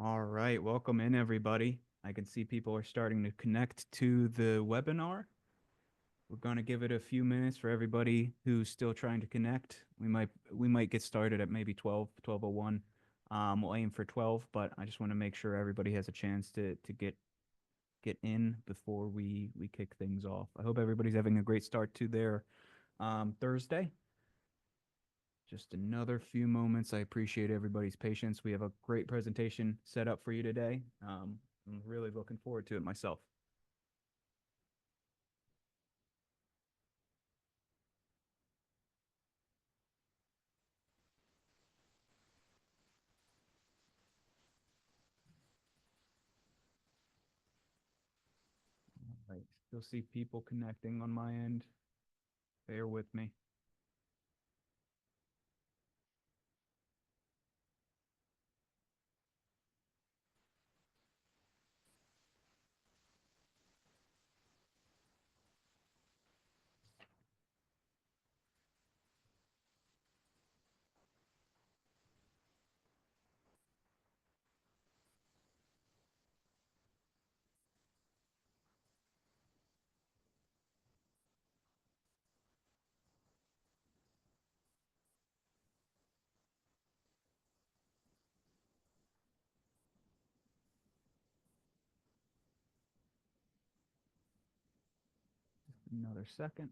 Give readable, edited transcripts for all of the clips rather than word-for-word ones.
All right, welcome in everybody. I can see people are starting to connect to the webinar. We're going to give it a few minutes for everybody who's still trying to connect. We might get started at maybe 12:01. We'll aim for 12, but I just want to make sure everybody has a chance to get in before we kick things off. I hope everybody's having a great start to their Thursday. Just another few moments. I appreciate everybody's patience. We have a great presentation set up for you today. I'm really looking forward to it myself. All right. Still see people connecting on my end. Bear with me. Another second.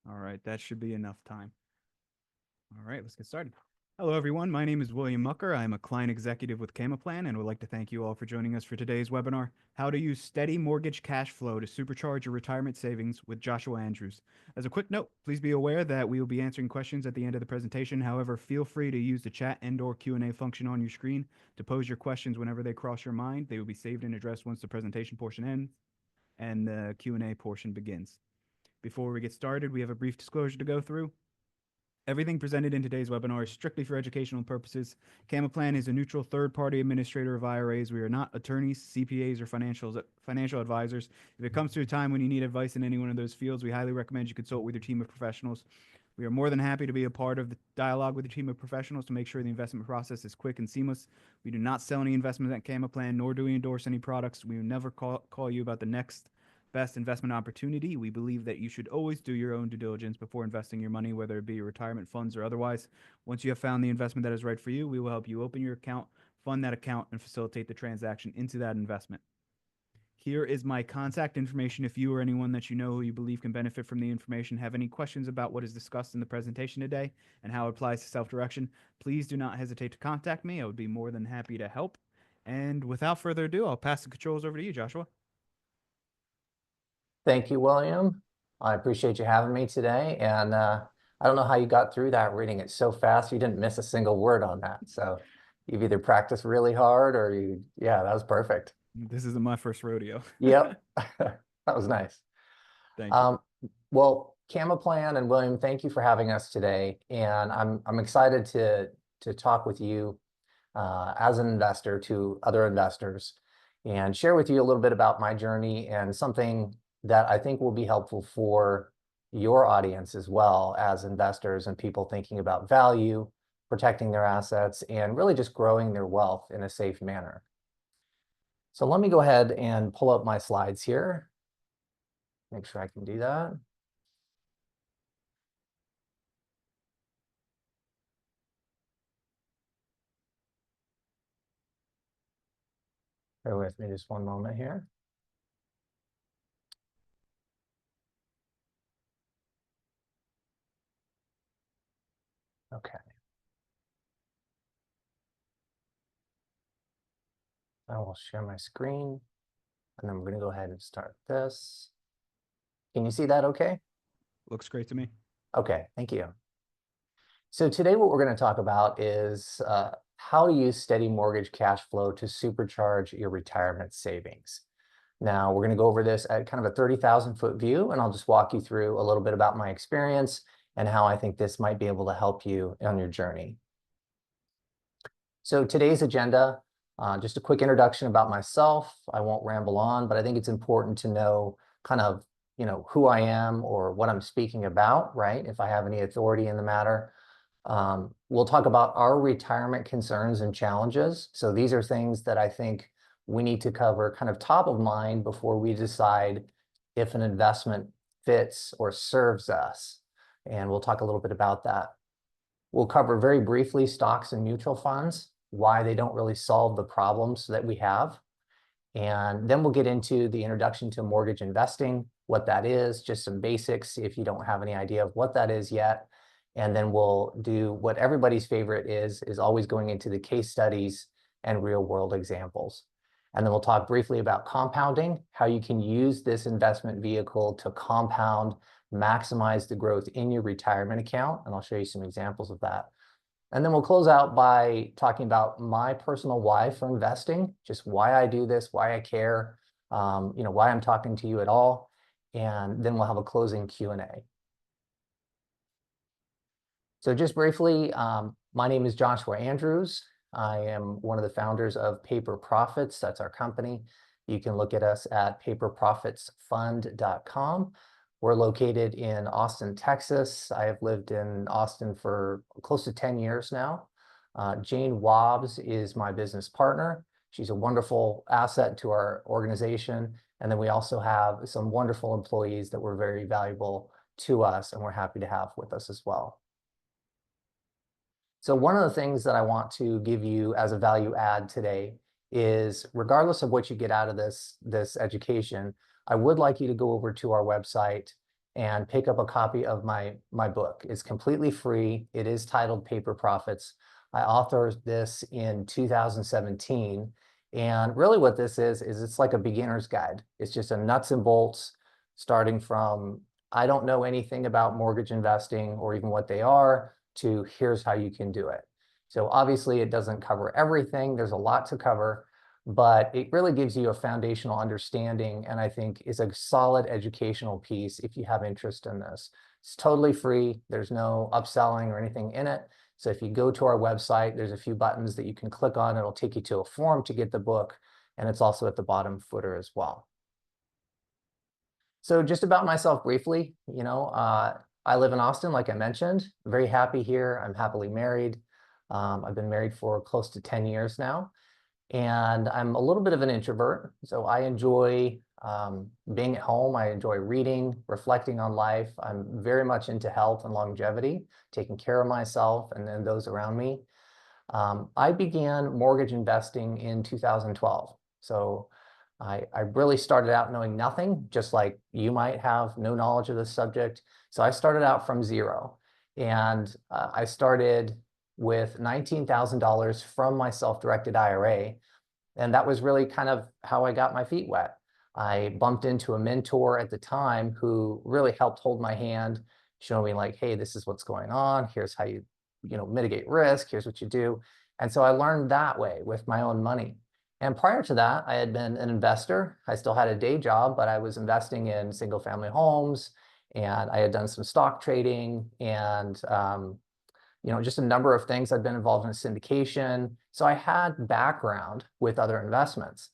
All right, that should be enough time. All right, let's get started. Hello, everyone. My name is William Mucker. I am a client executive with Camaplan and would like to thank you all for joining us for today's webinar, How to Use Steady Mortgage Cash Flow to Supercharge Your Retirement Savings with Joshua Andrews. As a quick note, please be aware that we will be answering questions at the end of the presentation. However, feel free to use the chat and/or Q&A function on your screen to pose your questions whenever they cross your mind. They will be saved and addressed once the presentation portion ends and the Q&A portion begins. Before we get started, we have a brief disclosure to go through. Everything presented in today's webinar is strictly for educational purposes. Camaplan is a neutral third-party administrator of IRAs. We are not attorneys, CPAs, or financial advisors. If it comes to a time when you need advice in any one of those fields, we highly recommend you consult with your team of professionals. We are more than happy to be a part of the dialogue with your team of professionals to make sure the investment process is quick and seamless. We do not sell any investments at Camaplan, nor do we endorse any products. We will never call you about the next best investment opportunity. We believe that you should always do your own due diligence before investing your money, whether it be your retirement funds or otherwise. Once you have found the investment that is right for you, we will help you open your account, fund that account, and facilitate the transaction into that investment. Here is my contact information. If you or anyone that you know who you believe can benefit from the information have any questions about what is discussed in the presentation today and how it applies to self-direction, please do not hesitate to contact me. I would be more than happy to help. And without further ado, I'll pass the controls over to you, Joshua. Thank you, William. I appreciate you having me today. And I don't know how you got through that reading it so fast. You didn't miss a single word on that. So you've either practiced really hard or yeah, that was perfect. This isn't my first rodeo. Yep, that was nice. Thank you. Well, Camaplan and William, thank you for having us today. And I'm excited to talk with you as an investor to other investors and share with you a little bit about my journey and something that I think will be helpful for your audience as well as investors and people thinking about value, protecting their assets, and really just growing their wealth in a safe manner. So let me go ahead and pull up my slides here. Make sure I can do that. Bear with me just one moment here. Okay. I will share my screen, and then we're going to go ahead and start this. Can you see that okay? Looks great to me. Okay, thank you. So today what we're going to talk about is how to use steady mortgage cash flow to supercharge your retirement savings. Now, we're going to go over this at kind of a 30,000-foot view, and I'll just walk you through a little bit about my experience and how I think this might be able to help you on your journey. So today's agenda, just a quick introduction about myself. I won't ramble on, but I think it's important to know kind of, who I am or what I'm speaking about, right? If I have any authority in the matter. We'll talk about our retirement concerns and challenges. So these are things that I think we need to cover kind of top of mind before we decide if an investment fits or serves us. And we'll talk a little bit about that. We'll cover very briefly stocks and mutual funds, why they don't really solve the problems that we have. And then we'll get into the introduction to mortgage investing, what that is, just some basics if you don't have any idea of what that is yet. And then we'll do what everybody's favorite is always going into the case studies and real world examples. And then we'll talk briefly about compounding, how you can use this investment vehicle to compound, maximize the growth in your retirement account. And I'll show you some examples of that. And then we'll close out by talking about my personal why for investing, just why I do this, why I care, why I'm talking to you at all. And then we'll have a closing Q&A. So just briefly, my name is Joshua Andrews. I am one of the founders of Paper Profits. That's our company. You can look at us at paperprofitsfund.com. We're located in Austin, Texas. I have lived in Austin for close to 10 years now. Jane Wobbs is my business partner. She's a wonderful asset to our organization. And then we also have some wonderful employees that were very valuable to us and we're happy to have with us as well. So one of the things that I want to give you as a value add today is, regardless of what you get out of this education, I would like you to go over to our website and pick up a copy of my book. It's completely free. It is titled Paper Profits. I authored this in 2017. And really what this is it's like a beginner's guide. It's just a nuts and bolts, starting from, I don't know anything about mortgage investing or even what they are, to here's how you can do it. So obviously it doesn't cover everything. There's a lot to cover, but it really gives you a foundational understanding and I think is a solid educational piece if you have interest in this. It's totally free. There's no upselling or anything in it. So if you go to our website, there's a few buttons that you can click on. It'll take you to a form to get the book, and it's also at the bottom footer as well. So just about myself briefly, I live in Austin, like I mentioned. I'm very happy here. I'm happily married. I've been married for close to 10 years now. And I'm a little bit of an introvert. So I enjoy being at home. I enjoy reading, reflecting on life. I'm very much into health and longevity, taking care of myself and then those around me. I began mortgage investing in 2012. So I really started out knowing nothing, just like you might have no knowledge of this subject. So I started out from zero, and I started with $19,000 from my self-directed IRA. And that was really kind of how I got my feet wet. I bumped into a mentor at the time who really helped hold my hand, show me like, hey, this is what's going on. Here's how you mitigate risk. Here's what you do. And so I learned that way with my own money. And prior to that, I had been an investor. I still had a day job, but I was investing in single family homes, and I had done some stock trading and just a number of things. I'd been involved in syndication. So I had background with other investments.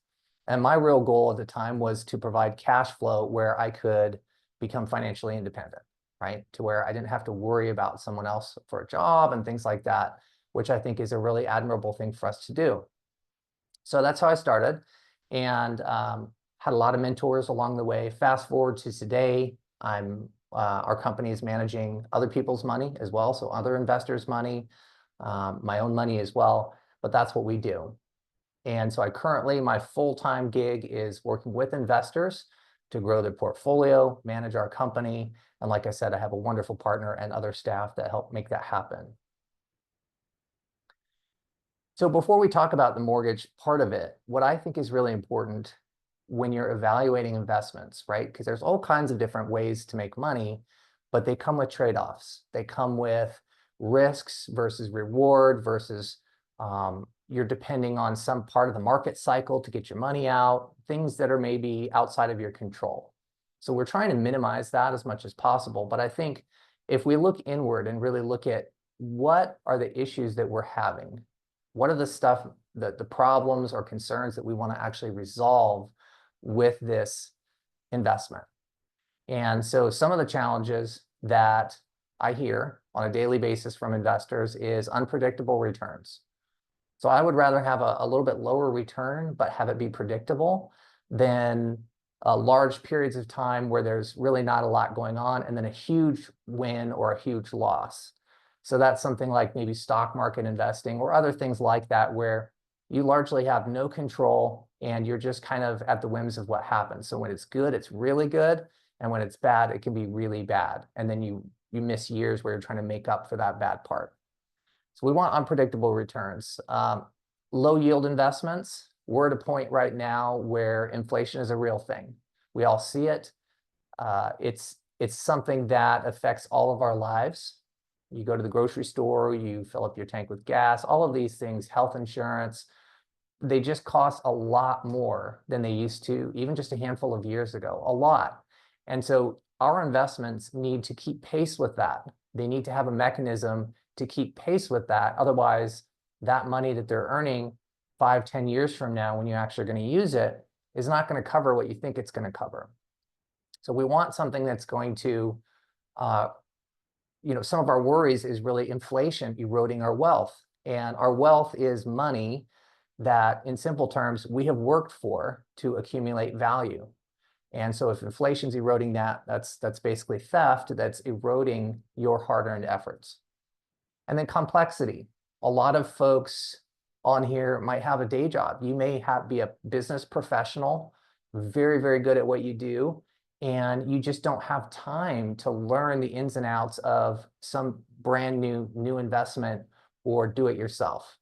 And my real goal at the time was to provide cash flow where I could become financially independent, right? To where I didn't have to worry about someone else for a job and things like that, which I think is a really admirable thing for us to do. So that's how I started, and had a lot of mentors along the way. Fast forward to today, our company is managing other people's money as well, so other investors' money, my own money as well, but that's what we do. And so my full-time gig is working with investors to grow their portfolio, manage our company, and like I said, I have a wonderful partner and other staff that help make that happen. So before we talk about the mortgage part of it, what I think is really important when you're evaluating investments, right? Because there's all kinds of different ways to make money, but they come with trade-offs. They come with risks versus reward versus you're depending on some part of the market cycle to get your money out, things that are maybe outside of your control. So we're trying to minimize that as much as possible. But I think if we look inward and really look at what are the issues that we're having, what are the problems or concerns that we want to actually resolve with this investment? And so some of the challenges that I hear on a daily basis from investors is unpredictable returns. So I would rather have a little bit lower return, but have it be predictable than large periods of time where there's really not a lot going on and then a huge win or a huge loss. So that's something like maybe stock market investing or other things like that, where you largely have no control and you're just kind of at the whims of what happens. So when it's good, it's really good. And when it's bad, it can be really bad. And then you miss years where you're trying to make up for that bad part. So we want unpredictable returns. Low yield investments, we're at a point right now where inflation is a real thing. We all see it. It's something that affects all of our lives. You go to the grocery store, you fill up your tank with gas, all of these things, health insurance, they just cost a lot more than they used to, even just a handful of years ago, a lot. And so our investments need to keep pace with that. They need to have a mechanism to keep pace with that. Otherwise, that money that they're earning 5, 10 years from now, when you're actually going to use it, is not going to cover what you think it's going to cover. So we want something that's going to, some of our worries is really inflation eroding our wealth. And our wealth is money that, in simple terms, we have worked for to accumulate value. And so if inflation's eroding that, that's basically theft, that's eroding your hard-earned efforts. And then complexity. A lot of folks on here might have a day job. You may be a business professional, very, very good at what you do, and you just don't have time to learn the ins and outs of some brand new investment or do it yourself.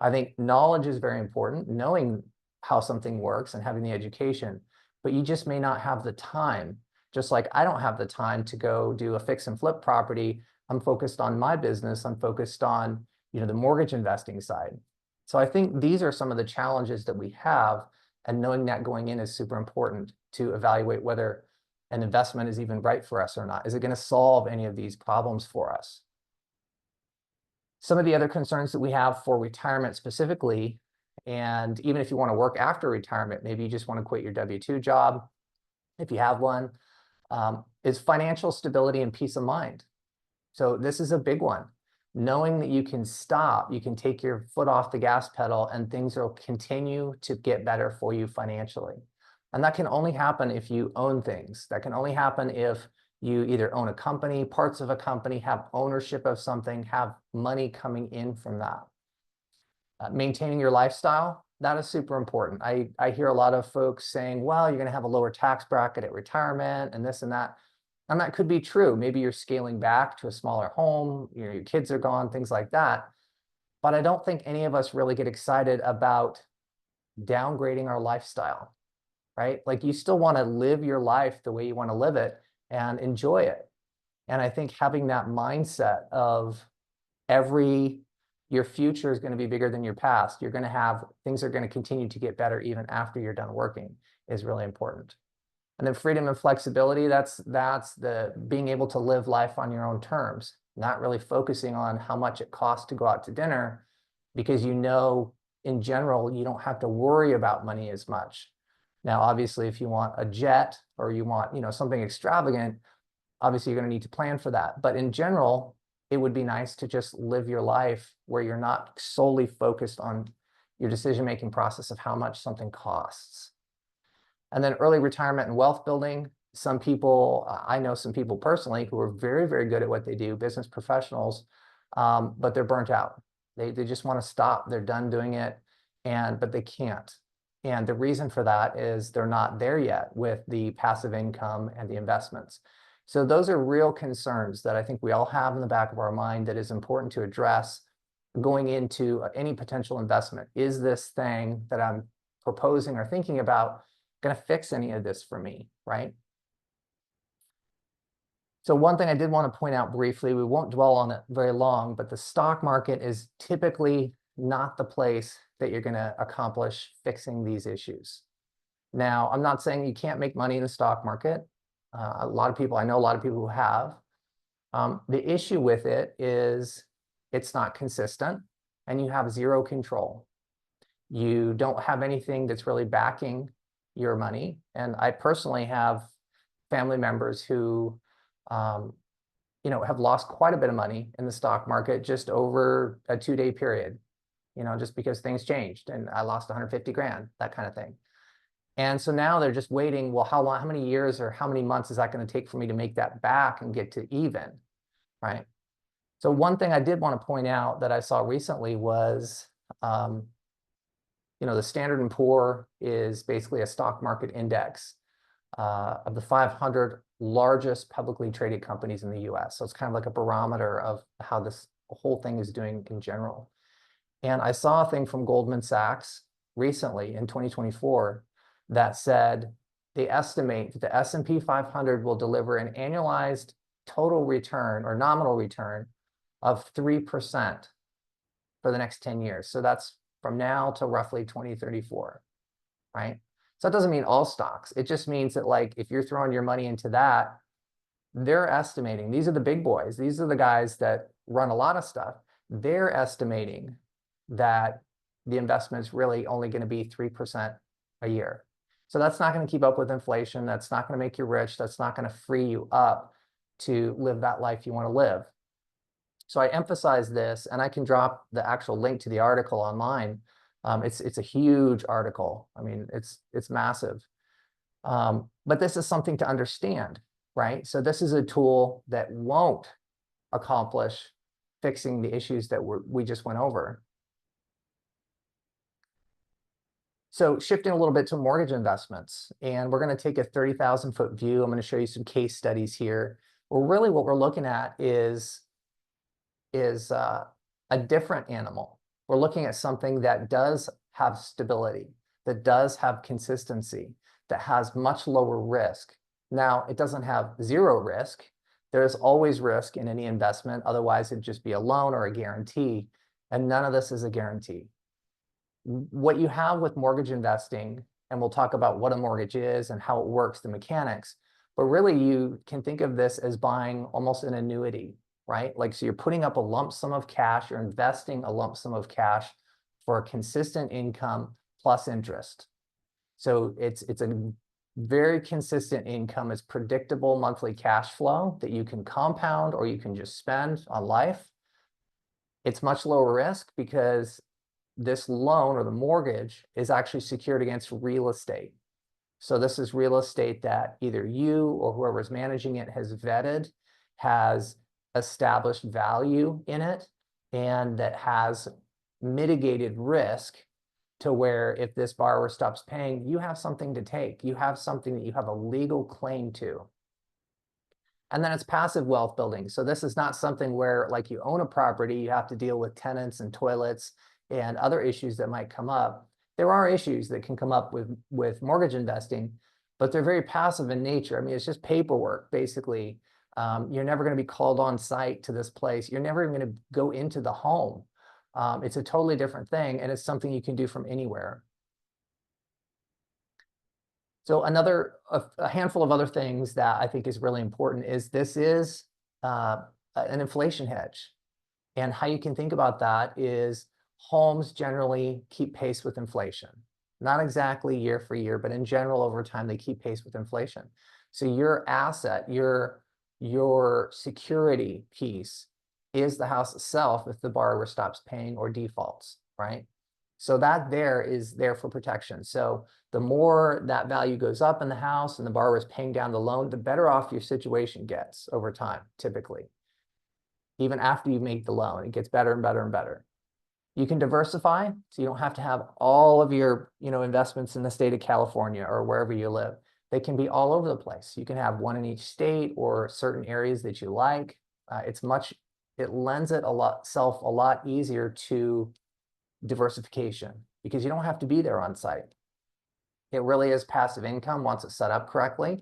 I think knowledge is very important, knowing how something works and having the education, but you just may not have the time. Just like I don't have the time to go do a fix and flip property. I'm focused on my business. I'm focused on, the mortgage investing side. So I think these are some of the challenges that we have, and knowing that going in is super important to evaluate whether an investment is even right for us or not. Is it going to solve any of these problems for us? Some of the other concerns that we have for retirement specifically, and even if you want to work after retirement, maybe you just want to quit your W-2 job, if you have one, is financial stability and peace of mind. So this is a big one. Knowing that you can stop, you can take your foot off the gas pedal and things will continue to get better for you financially. And that can only happen if you own things. That can only happen if you either own a company, parts of a company, have ownership of something, have money coming in from that. Maintaining your lifestyle, that is super important. I hear a lot of folks saying, well, you're going to have a lower tax bracket at retirement and this and that. And that could be true. Maybe you're scaling back to a smaller home, your kids are gone, things like that. But I don't think any of us really get excited about downgrading our lifestyle, right? Like you still want to live your life the way you want to live it and enjoy it. And I think having that mindset of your future is going to be bigger than your past. You're going to have, things are going to continue to get better even after you're done working is really important. And then freedom and flexibility, that's the being able to live life on your own terms, not really focusing on how much it costs to go out to dinner, because in general, you don't have to worry about money as much. Now, obviously, if you want a jet or you want, something extravagant, obviously you're going to need to plan for that. But in general, it would be nice to just live your life where you're not solely focused on your decision-making process of how much something costs. And then early retirement and wealth building. Some people, I know some people personally who are very, very good at what they do, business professionals, but they're burnt out. They just want to stop. They're done doing it, but they can't. And the reason for that is they're not there yet with the passive income and the investments. So those are real concerns that I think we all have in the back of our mind that is important to address going into any potential investment. Is this thing that I'm proposing or thinking about going to fix any of this for me, right? So one thing I did want to point out briefly, we won't dwell on it very long, but the stock market is typically not the place that you're going to accomplish fixing these issues. Now, I'm not saying you can't make money in the stock market. I know a lot of people who have. The issue with it is it's not consistent and you have zero control. You don't have anything that's really backing your money. And I personally have family members who have lost quite a bit of money in the stock market just over a 2-day period, just because things changed and I lost 150 grand, that kind of thing. And so now they're just waiting, well, how long, how many years or how many months is that going to take for me to make that back and get to even, right? So one thing I did want to point out that I saw recently was, the Standard and Poor is basically a stock market index of the 500 largest publicly traded companies in the US. So it's kind of like a barometer of how this whole thing is doing in general. And I saw a thing from Goldman Sachs recently in 2024 that said they estimate that the S&P 500 will deliver an annualized total return or nominal return of 3% for the next 10 years. So that's from now to roughly 2034, right? So that doesn't mean all stocks. It just means that, like, if you're throwing your money into that, they're estimating, these are the big boys, these are the guys that run a lot of stuff. They're estimating that the investment's really only going to be 3% a year. So that's not going to keep up with inflation. That's not going to make you rich. That's not going to free you up to live that life you want to live. So I emphasize this, and I can drop the actual link to the article online. It's a huge article. I mean, it's massive. But this is something to understand, right? So this is a tool that won't accomplish fixing the issues that we just went over. So shifting a little bit to mortgage investments, and we're going to take a 30,000-foot view. I'm going to show you some case studies here. Well, really what we're looking at is a different animal. We're looking at something that does have stability, that does have consistency, that has much lower risk. Now, it doesn't have zero risk. There's always risk in any investment. Otherwise, it'd just be a loan or a guarantee. And none of this is a guarantee. What you have with mortgage investing, and we'll talk about what a mortgage is and how it works, the mechanics, but really you can think of this as buying almost an annuity, right? Like, so you're putting up a lump sum of cash, you're investing a lump sum of cash for a consistent income plus interest. So it's a very consistent income. It's predictable monthly cash flow that you can compound or you can just spend on life. It's much lower risk because this loan or the mortgage is actually secured against real estate. So this is real estate that either you or whoever's managing it has vetted, has established value in it, and that has mitigated risk to where if this borrower stops paying, you have something to take. You have something that you have a legal claim to. And then it's passive wealth building. So this is not something where, like, you own a property, you have to deal with tenants and toilets and other issues that might come up. There are issues that can come up with mortgage investing, but they're very passive in nature. I mean, it's just paperwork, basically. You're never going to be called on site to this place. You're never even going to go into the home. It's a totally different thing, and it's something you can do from anywhere. So a handful of other things that I think is really important is this is an inflation hedge. And how you can think about that is homes generally keep pace with inflation. Not exactly year for year, but in general, over time, they keep pace with inflation. So your asset, your security piece is the house itself if the borrower stops paying or defaults, right? So that there is there for protection. So the more that value goes up in the house and the borrower is paying down the loan, the better off your situation gets over time, typically. Even after you make the loan, it gets better and better and better. You can diversify, so you don't have to have all of your investments in the state of California or wherever you live. They can be all over the place. You can have one in each state or certain areas that you like. It lends itself a lot easier to diversification because you don't have to be there on site. It really is passive income once it's set up correctly.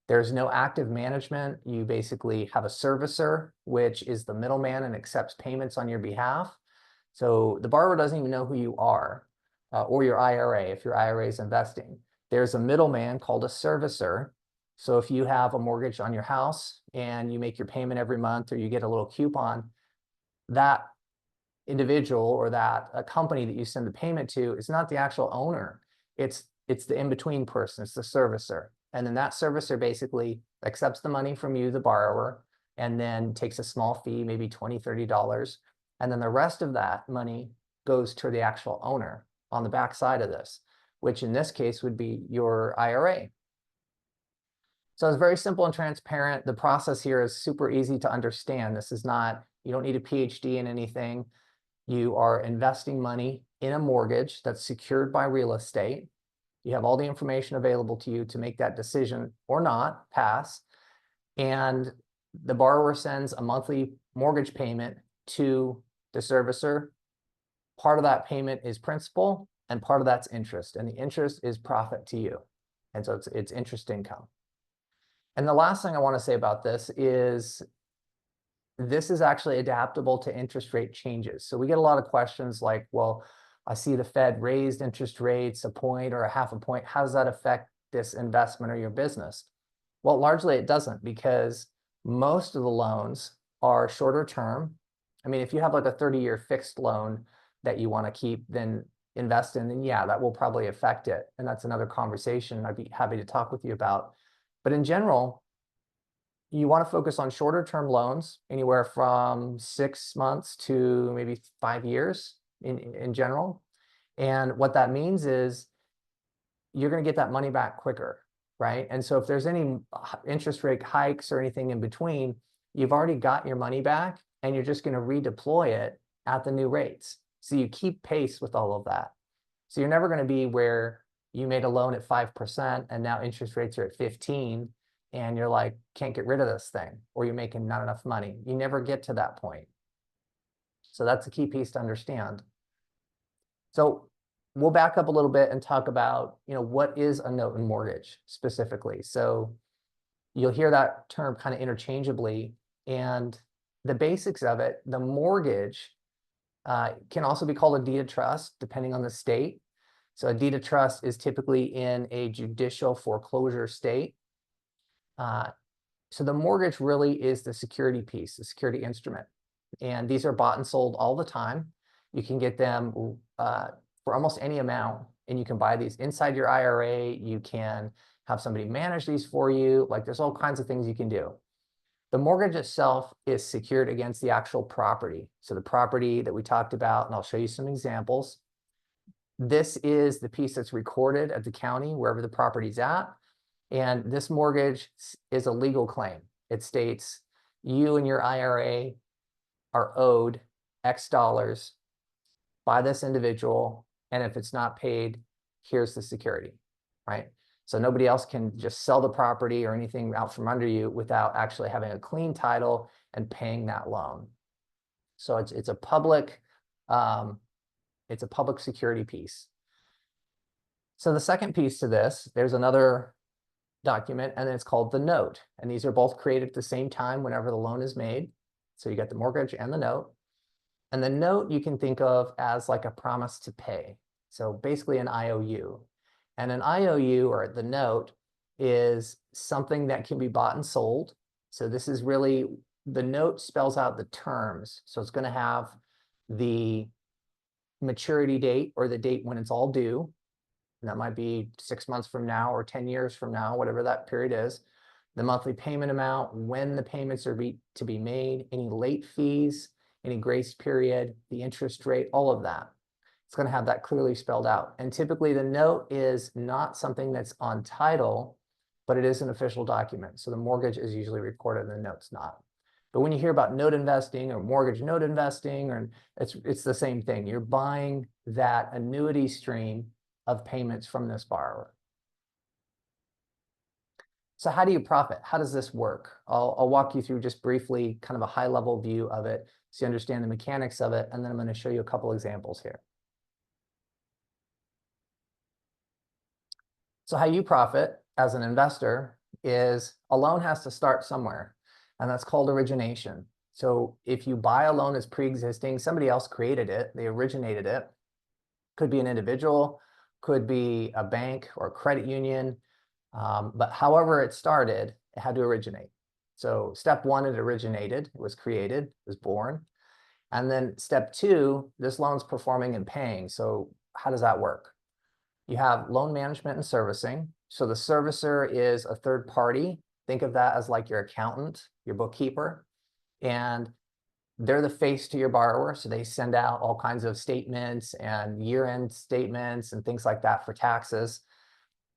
There's no active management. You basically have a servicer, which is the middleman and accepts payments on your behalf. So the borrower doesn't even know who you are or your IRA, if your IRA is investing. There's a middleman called a servicer. So if you have a mortgage on your house and you make your payment every month or you get a little coupon, that individual or that company that you send the payment to is not the actual owner. It's the in-between person. It's the servicer. And then that servicer basically accepts the money from you, the borrower, and then takes a small fee, maybe $20, $30. And then the rest of that money goes to the actual owner on the back side of this, which in this case would be your IRA. So it's very simple and transparent. The process here is super easy to understand. This is not, you don't need a PhD in anything. You are investing money in a mortgage that's secured by real estate. You have all the information available to you to make that decision or not pass. And the borrower sends a monthly mortgage payment to the servicer. Part of that payment is principal and part of that's interest. And the interest is profit to you. And so it's interest income. And the last thing I want to say about this is actually adaptable to interest rate changes. So we get a lot of questions like, well, I see the Fed raised interest rates a point or a half a point. How does that affect this investment or your business? Well, largely it doesn't, because most of the loans are shorter term. I mean, if you have like a 30-year fixed loan that you want to keep, then invest in, then yeah, that will probably affect it. And that's another conversation I'd be happy to talk with you about. But in general, you want to focus on shorter term loans, anywhere from 6 months to maybe 5 years in general. And what that means is you're going to get that money back quicker, right? And so if there's any interest rate hikes or anything in between, you've already got your money back and you're just going to redeploy it at the new rates. So you keep pace with all of that. So you're never going to be where you made a loan at 5% and now interest rates are at 15 and you're like, can't get rid of this thing, or you're making not enough money. You never get to that point. So that's a key piece to understand. So we'll back up a little bit and talk about, what is a note and mortgage specifically. So you'll hear that term kind of interchangeably, and the basics of it, the mortgage can also be called a deed of trust, depending on the state. So a deed of trust is typically in a judicial foreclosure state. So the mortgage really is the security piece, the security instrument. And these are bought and sold all the time. You can get them for almost any amount, and you can buy these inside your IRA. You can have somebody manage these for you. Like, there's all kinds of things you can do. The mortgage itself is secured against the actual property. So the property that we talked about, and I'll show you some examples. This is the piece that's recorded at the county, wherever the property's at. And this mortgage is a legal claim. It states you and your IRA are owed X dollars by this individual. And if it's not paid, here's the security, right? So nobody else can just sell the property or anything out from under you without actually having a clean title and paying that loan. So it's a public security piece. So the second piece to this, there's another document, and it's called the note. And these are both created at the same time whenever the loan is made. So you get the mortgage and the note. And the note you can think of as like a promise to pay. So basically an IOU. And an IOU, or the note, is something that can be bought and sold. So this is really, the note spells out the terms. So it's going to have the maturity date, or the date when it's all due. And that might be 6 months from now or 10 years from now, whatever that period is. The monthly payment amount, when the payments are to be made, any late fees, any grace period, the interest rate, all of that. It's going to have that clearly spelled out. And typically the note is not something that's on title, but it is an official document. So the mortgage is usually recorded and the note's not. But when you hear about note investing or mortgage note investing, or it's the same thing. You're buying that annuity stream of payments from this borrower. So how do you profit? How does this work? I'll walk you through just briefly kind of a high level view of it so you understand the mechanics of it, and then I'm going to show you a couple examples here. So how you profit as an investor is a loan has to start somewhere, and that's called origination. So if you buy a loan as pre-existing, somebody else created it, they originated it. Could be an individual, could be a bank or a credit union, but however it started, it had to originate. So step one, it originated, it was created, it was born. And then step two, this loan's performing and paying. So how does that work? You have loan management and servicing. So the servicer is a third party Think of that as like your accountant, your bookkeeper, and they're the face to your borrower. So they send out all kinds of statements and year-end statements and things like that for taxes.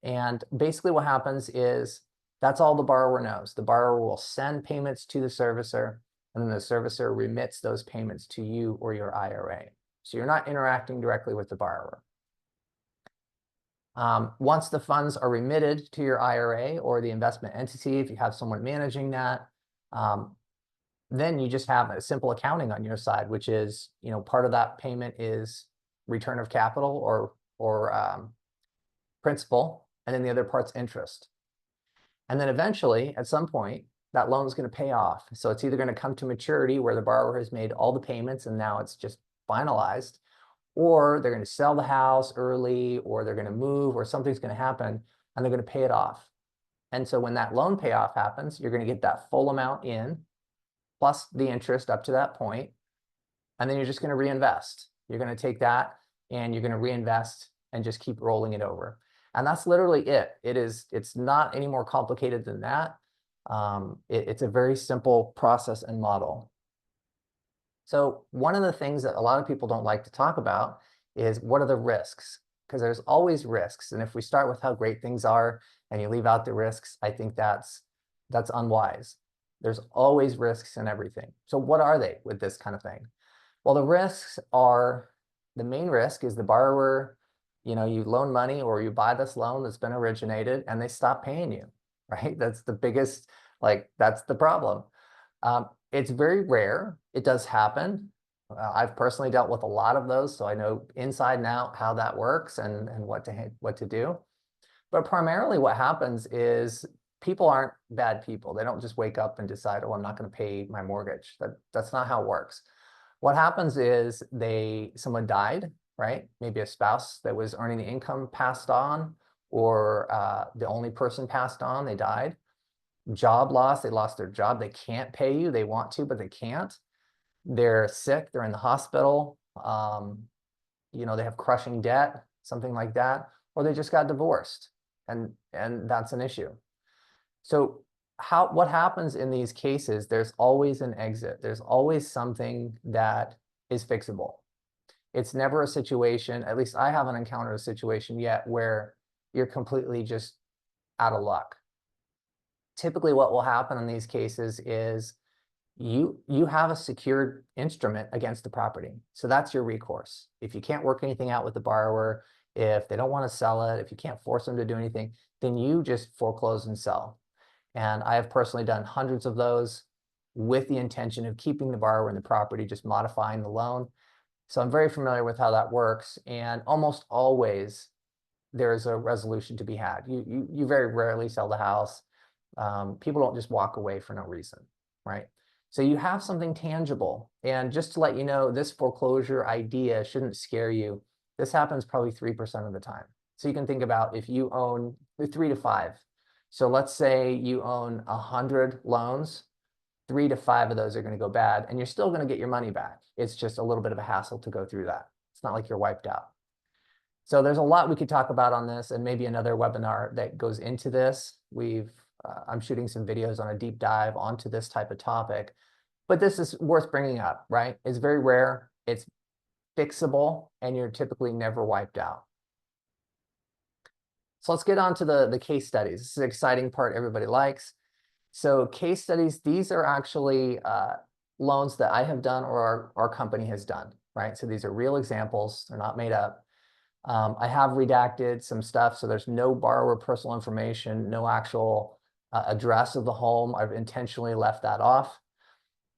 And basically what happens is that's all the borrower knows. The borrower will send payments to the servicer, and then the servicer remits those payments to you or your IRA. So you're not interacting directly with the borrower. Once the funds are remitted to your IRA or the investment entity, if you have someone managing that, then you just have a simple accounting on your side, which is, part of that payment is return of capital or principal, and then the other part's interest. And then eventually, at some point, that loan is going to pay off. So it's either going to come to maturity where the borrower has made all the payments and now it's just finalized, or they're going to sell the house early, or they're going to move, or something's going to happen, and they're going to pay it off. And so when that loan payoff happens, you're going to get that full amount in, plus the interest up to that point, and then you're just going to reinvest. You're going to take that and you're going to reinvest and just keep rolling it over. And that's literally it. It's not any more complicated than that. It's a very simple process and model. So one of the things that a lot of people don't like to talk about is what are the risks? Because there's always risks. And if we start with how great things are and you leave out the risks, I think that's unwise. There's always risks in everything. So what are they with this kind of thing? Well, the risks are, the main risk is the borrower, you loan money or you buy this loan that's been originated and they stop paying you, right? That's the biggest, that's the problem. It's very rare. It does happen. I've personally dealt with a lot of those, so I know inside and out how that works and what to do. But primarily what happens is people aren't bad people. They don't just wake up and decide, oh, I'm not going to pay my mortgage. That's not how it works. What happens is someone died, right? Maybe a spouse that was earning the income passed on, or the only person passed on, they died. Job loss, they lost their job. They can't pay you. They want to, but they can't. They're sick. They're in the hospital. They have crushing debt, something like that, or they just got divorced, and that's an issue. So what happens in these cases? There's always an exit. There's always something that is fixable. It's never a situation, at least I haven't encountered a situation yet, where you're completely just out of luck. Typically what will happen in these cases is you have a secured instrument against the property. So that's your recourse. If you can't work anything out with the borrower, if they don't want to sell it, if you can't force them to do anything, then you just foreclose and sell. And I have personally done hundreds of those with the intention of keeping the borrower in the property, just modifying the loan. So I'm very familiar with how that works. And almost always there is a resolution to be had. You very rarely sell the house. People don't just walk away for no reason, right? So you have something tangible. And just to let you know, this foreclosure idea shouldn't scare you. This happens probably 3% of the time. So you can think about if you own 3 to 5. So let's say you own 100 loans, 3 to 5 of those are going to go bad, and you're still going to get your money back. It's just a little bit of a hassle to go through that. It's not like you're wiped out. So there's a lot we could talk about on this, and maybe another webinar that goes into this. I'm shooting some videos on a deep dive onto this type of topic, but this is worth bringing up, right? It's very rare, it's fixable, and you're typically never wiped out. So let's get on to the case studies. This is an exciting part everybody likes. So case studies, these are actually loans that I have done or our company has done, right? So these are real examples, they're not made up. I have redacted some stuff, so there's no borrower personal information, no actual address of the home. I've intentionally left that off.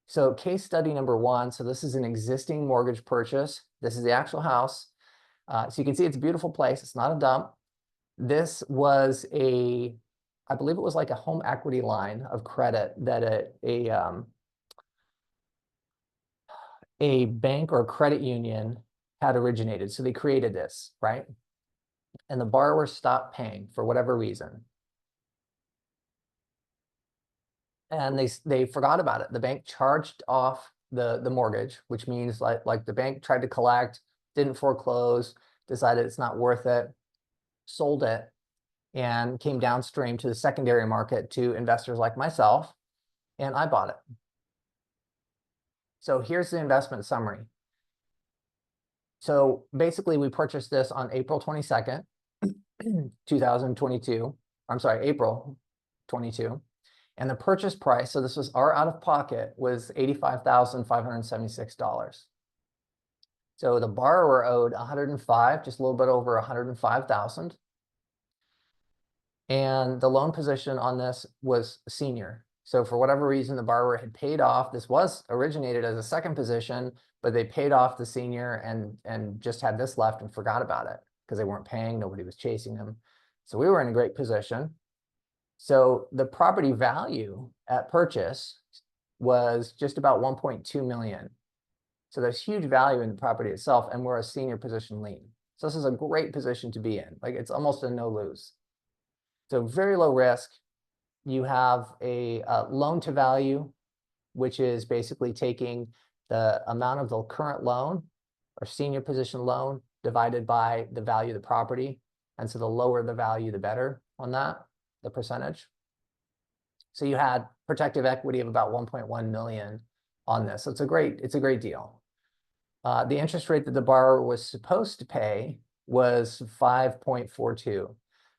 So case study number 1, so this is an existing mortgage purchase. This is the actual house. So you can see it's a beautiful place. It's not a dump. This was I believe it was like a home equity line of credit that a bank or a credit union had originated. So they created this, right? And the borrower stopped paying for whatever reason. And they forgot about it. The bank charged off the mortgage, which means like the bank tried to collect, didn't foreclose, decided it's not worth it, sold it. and came downstream to the secondary market to investors like myself, and I bought it. So here's the investment summary. So basically, we purchased this on April 22nd, 2022. I'm sorry, April 22. And the purchase price, so this was our out-of-pocket, was $85,576. So the borrower owed 105, just a little bit over 105,000. And the loan position on this was senior. So for whatever reason, the borrower had paid off. This was originated as a second position, but they paid off the senior and just had this left and forgot about it because they weren't paying. Nobody was chasing them. So we were in a great position. So the property value at purchase was just about 1.2 million. So there's huge value in the property itself, and we're a senior position lien. So this is a great position to be in. Like, it's almost a no lose. So very low risk. You have a loan to value, which is basically taking the amount of the current loan or senior position loan divided by the value of the property. And so the lower the value, the better on that, the percentage. So you had protective equity of about 1.1 million on this. So it's a great deal. The interest rate that the borrower was supposed to pay was 5.42.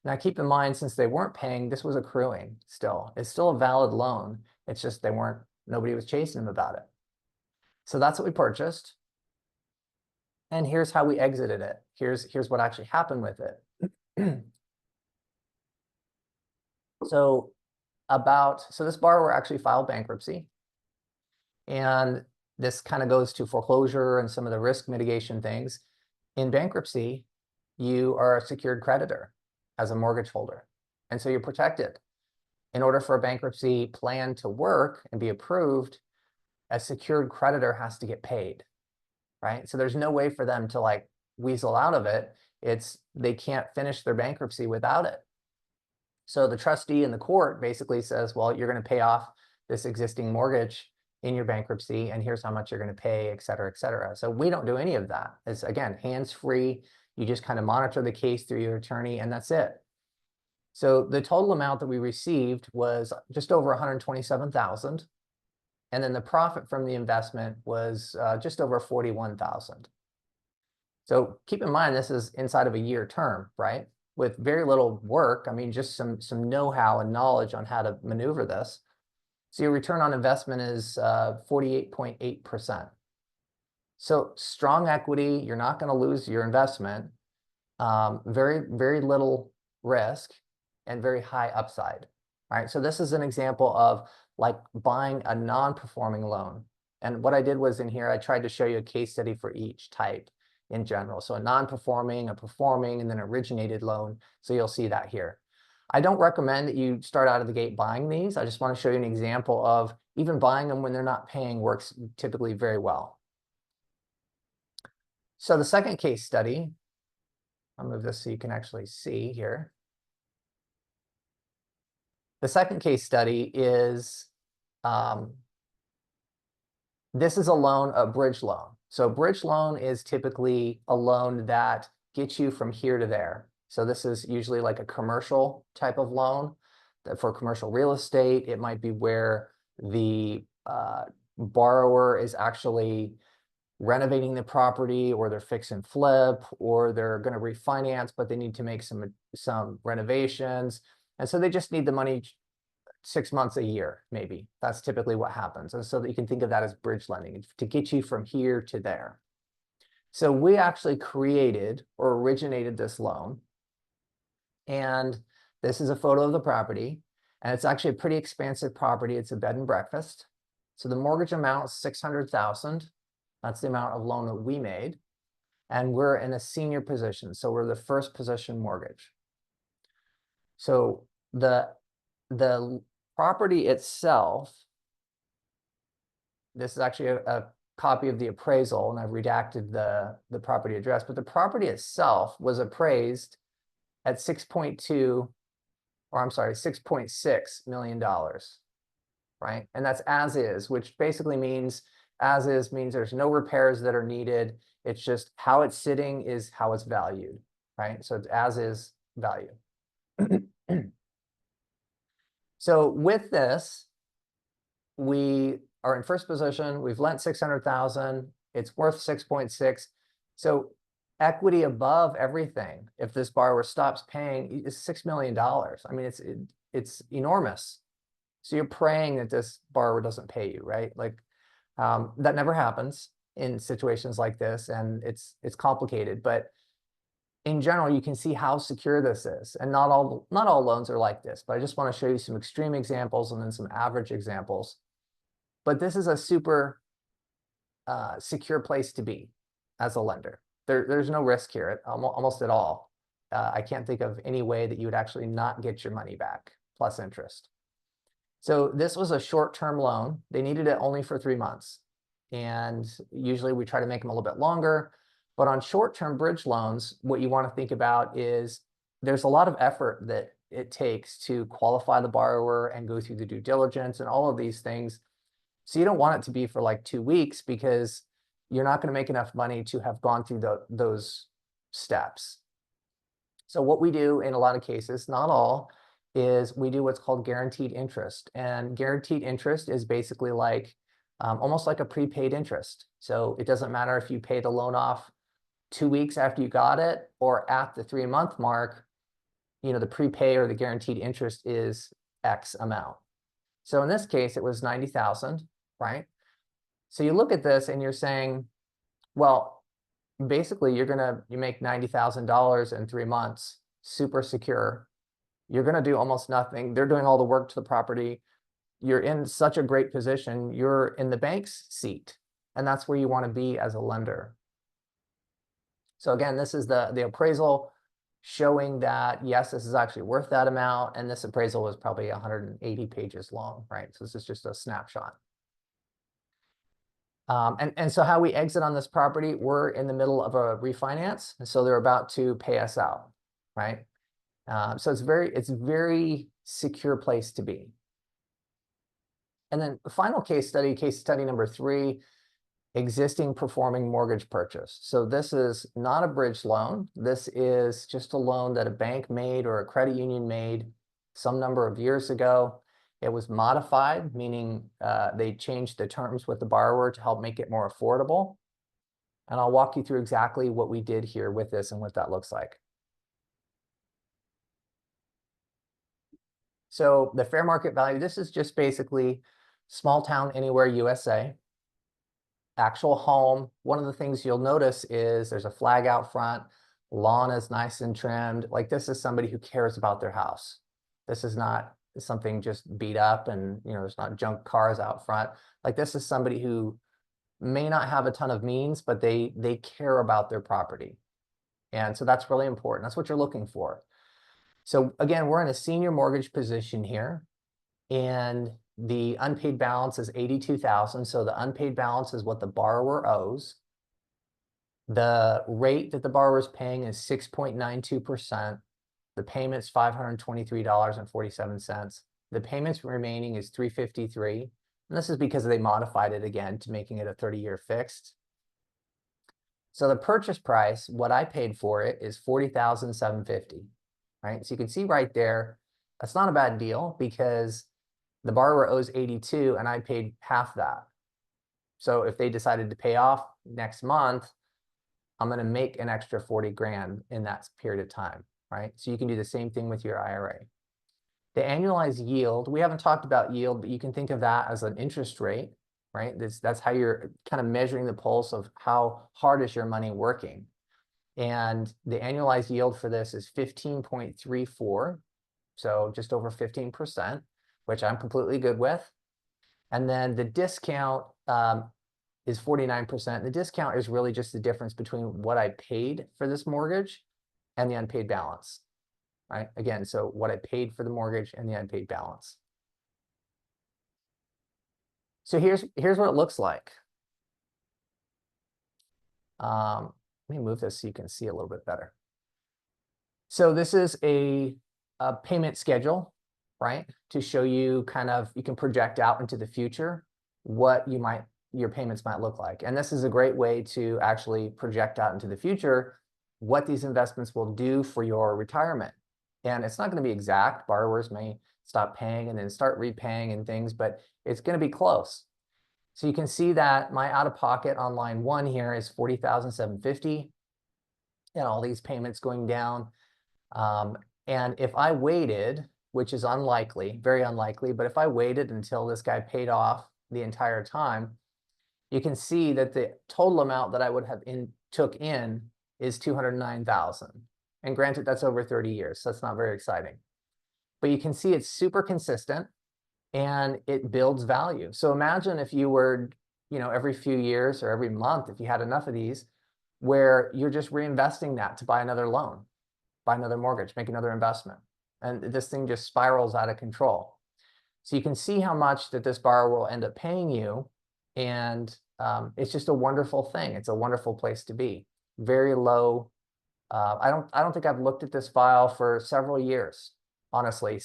Now, keep in mind, since they weren't paying, this was accruing still. It's still a valid loan. It's just nobody was chasing them about it. So that's what we purchased. And here's how we exited it. Here's what actually happened with it. So this borrower actually filed bankruptcy. And this kind of goes to foreclosure and some of the risk mitigation things. In bankruptcy, you are a secured creditor as a mortgage holder. And so you're protected. In order for a bankruptcy plan to work and be approved, a secured creditor has to get paid, right? So there's no way for them to like weasel out of it. They can't finish their bankruptcy without it. So the trustee in the court basically says, well, you're going to pay off this existing mortgage in your bankruptcy, and here's how much you're going to pay, et cetera, et cetera. So we don't do any of that. It's, again, hands-free. You just kind of monitor the case through your attorney, and that's it. So the total amount that we received was just over 127,000. And then the profit from the investment was just over 41,000. So keep in mind, this is inside of a year term, right? With very little work. I mean, just some know-how and knowledge on how to maneuver this. So your return on investment is 48.8%. So strong equity, you're not going to lose your investment. Very, very little risk and very high upside. All right, so this is an example of like buying a non-performing loan. And what I did was in here, I tried to show you a case study for each type in general. So a non-performing, a performing, and then originated loan. So you'll see that here. I don't recommend that you start out of the gate buying these. I just want to show you an example of even buying them when they're not paying works typically very well. So the second case study, I'll move this so you can actually see here. The second case study is, this is a loan, a bridge loan. So bridge loan is typically a loan that gets you from here to there. So this is usually like a commercial type of loan that for commercial real estate. It might be where the borrower is actually renovating the property, or they're fix and flip, or they're going to refinance, but they need to make some renovations. And so they just need the money 6 months, a year, maybe. That's typically what happens. And so that you can think of that as bridge lending to get you from here to there. So we actually created or originated this loan. And this is a photo of the property. And it's actually a pretty expansive property. It's a bed and breakfast. So the mortgage amount is 600,000. That's the amount of loan that we made. And we're in a senior position. So we're the first position mortgage. So the property itself, this is actually a copy of the appraisal, and I've redacted the property address, but the property itself was appraised at $6.6 million, right? And that's as is, which basically means as is means there's no repairs that are needed. It's just how it's sitting is how it's valued, right? So it's as is value. So with this, we are in first position. We've lent 600,000. It's worth 6.6. So equity above everything, if this borrower stops paying, is $6 million. I mean, it's enormous. So you're praying that this borrower doesn't pay you, right? Like that never happens in situations like this, and it's complicated. But in general, you can see how secure this is, and not all loans are like this. But I just want to show you some extreme examples and then some average examples. But this is a super secure place to be as a lender. There's no risk here almost at all. I can't think of any way that you would actually not get your money back plus interest. So this was a short-term loan. They needed it only for 3 months. And usually we try to make them a little bit longer. But on short-term bridge loans, what you want to think about is there's a lot of effort that it takes to qualify the borrower and go through the due diligence and all of these things. So you don't want it to be for like 2 weeks, because you're not going to make enough money to have gone through those steps. So what we do in a lot of cases, not all, is we do what's called guaranteed interest. And guaranteed interest is basically like almost like a prepaid interest. So it doesn't matter if you pay the loan off 2 weeks after you got it or at the 3-month mark, you know, the prepay or the guaranteed interest is X amount. So in this case, it was 90,000, right? So you look at this and you're saying, well, basically you make $90,000 in 3 months, super secure. You're going to do almost nothing. They're doing all the work to the property. You're in such a great position. You're in the bank's seat, and that's where you want to be as a lender. So again, this is the appraisal showing that, yes, this is actually worth that amount. And this appraisal was probably 180 pages long, right? So this is just a snapshot. And so how we exit on this property, we're in the middle of a refinance. And so they're about to pay us out, right? So it's very secure place to be. And then the final case study number 3, existing performing mortgage purchase. So this is not a bridge loan. This is just a loan that a bank made or a credit union made some number of years ago. It was modified, meaning they changed the terms with the borrower to help make it more affordable. And I'll walk you through exactly what we did here with this and what that looks like. So the fair market value, this is just basically small town anywhere USA. Actual home. One of the things you'll notice is there's a flag out front. Lawn is nice and trimmed. Like, this is somebody who cares about their house. This is not something just beat up and, you know, there's not junk cars out front. Like, this is somebody who may not have a ton of means, but they care about their property. And so that's really important. That's what you're looking for. So again, we're in a senior mortgage position here, and the unpaid balance is 82,000. So the unpaid balance is what the borrower owes. The rate that the borrower is paying is 6.92%. The payment's $523.47. The payments remaining is $353. And this is because they modified it again to making it a 30-year fixed. So the purchase price, what I paid for it, is $40,750, right? So you can see right there, that's not a bad deal, because the borrower owes 82 and I paid half that. So if they decided to pay off next month, I'm going to make an extra 40 grand in that period of time, right? So you can do the same thing with your IRA. The annualized yield, we haven't talked about yield, but you can think of that as an interest rate, right? That's how you're kind of measuring the pulse of how hard is your money working. And the annualized yield for this is 15.34, so just over 15%, which I'm completely good with. And then the discount is 49%. The discount is really just the difference between what I paid for this mortgage and the unpaid balance, right? Again, so what I paid for the mortgage and the unpaid balance. So here's what it looks like. Let me move this so you can see a little bit better. So this is a payment schedule, right? To show you kind of, you can project out into the future what your payments might look like. And this is a great way to actually project out into the future what these investments will do for your retirement. And it's not going to be exact. Borrowers may stop paying and then start repaying and things, but it's going to be close. So you can see that my out-of-pocket on line 1 here is $40,750, and all these payments going down. And if I waited, which is unlikely, very unlikely, but if I waited until this guy paid off the entire time, you can see that the total amount that I would have took in is 209,000. And granted, that's over 30 years, so that's not very exciting. But you can see it's super consistent and it builds value. So imagine if you were, every few years or every month, if you had enough of these, where you're just reinvesting that to buy another loan, buy another mortgage, make another investment. And this thing just spirals out of control. So you can see how much that this borrower will end up paying you. And it's just a wonderful thing. It's a wonderful place to be. Very low. I don't think I've looked at this file for several years, honestly,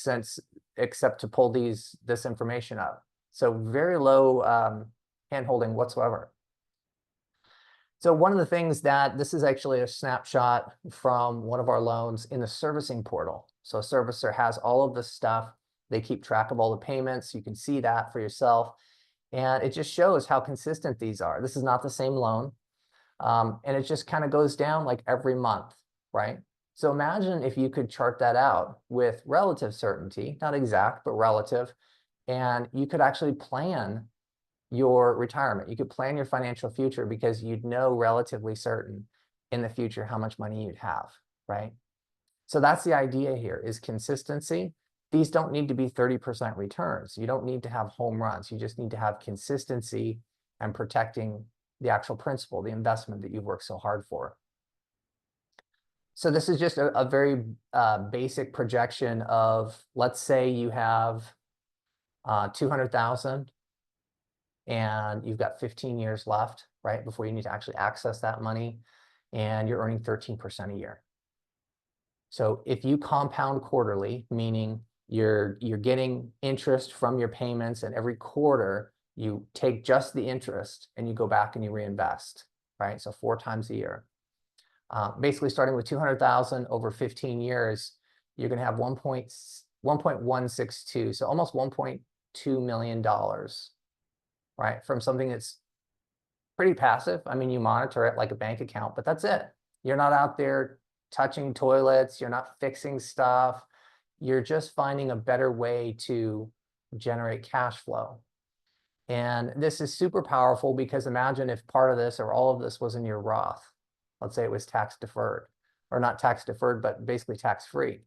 except to pull this information up. So very low hand-holding whatsoever. So one of the things this is actually a snapshot from one of our loans in the servicing portal. So a servicer has all of this stuff. They keep track of all the payments. You can see that for yourself. And it just shows how consistent these are. This is not the same loan. And it just kind of goes down like every month, right? So imagine if you could chart that out with relative certainty, not exact, but relative, and you could actually plan your retirement. You could plan your financial future because you'd know relatively certain in the future how much money you'd have, right? So that's the idea here, is consistency. These don't need to be 30% returns. You don't need to have home runs. You just need to have consistency and protecting the actual principal, the investment that you've worked so hard for. So this is just a very basic projection of, let's say you have 200,000 and you've got 15 years left, right, before you need to actually access that money, and you're earning 13% a year. So if you compound quarterly, meaning you're getting interest from your payments, and every quarter you take just the interest and you go back and you reinvest, right? So 4 times a year. Basically starting with 200,000 over 15 years, you're going to have 1.162, so almost $1.2 million, right? From something that's pretty passive. I mean, you monitor it like a bank account, but that's it. You're not out there touching toilets. You're not fixing stuff. You're just finding a better way to generate cash flow. And this is super powerful because imagine if part of this or all of this was in your Roth. Let's say it was tax deferred, or not tax deferred, but basically tax free.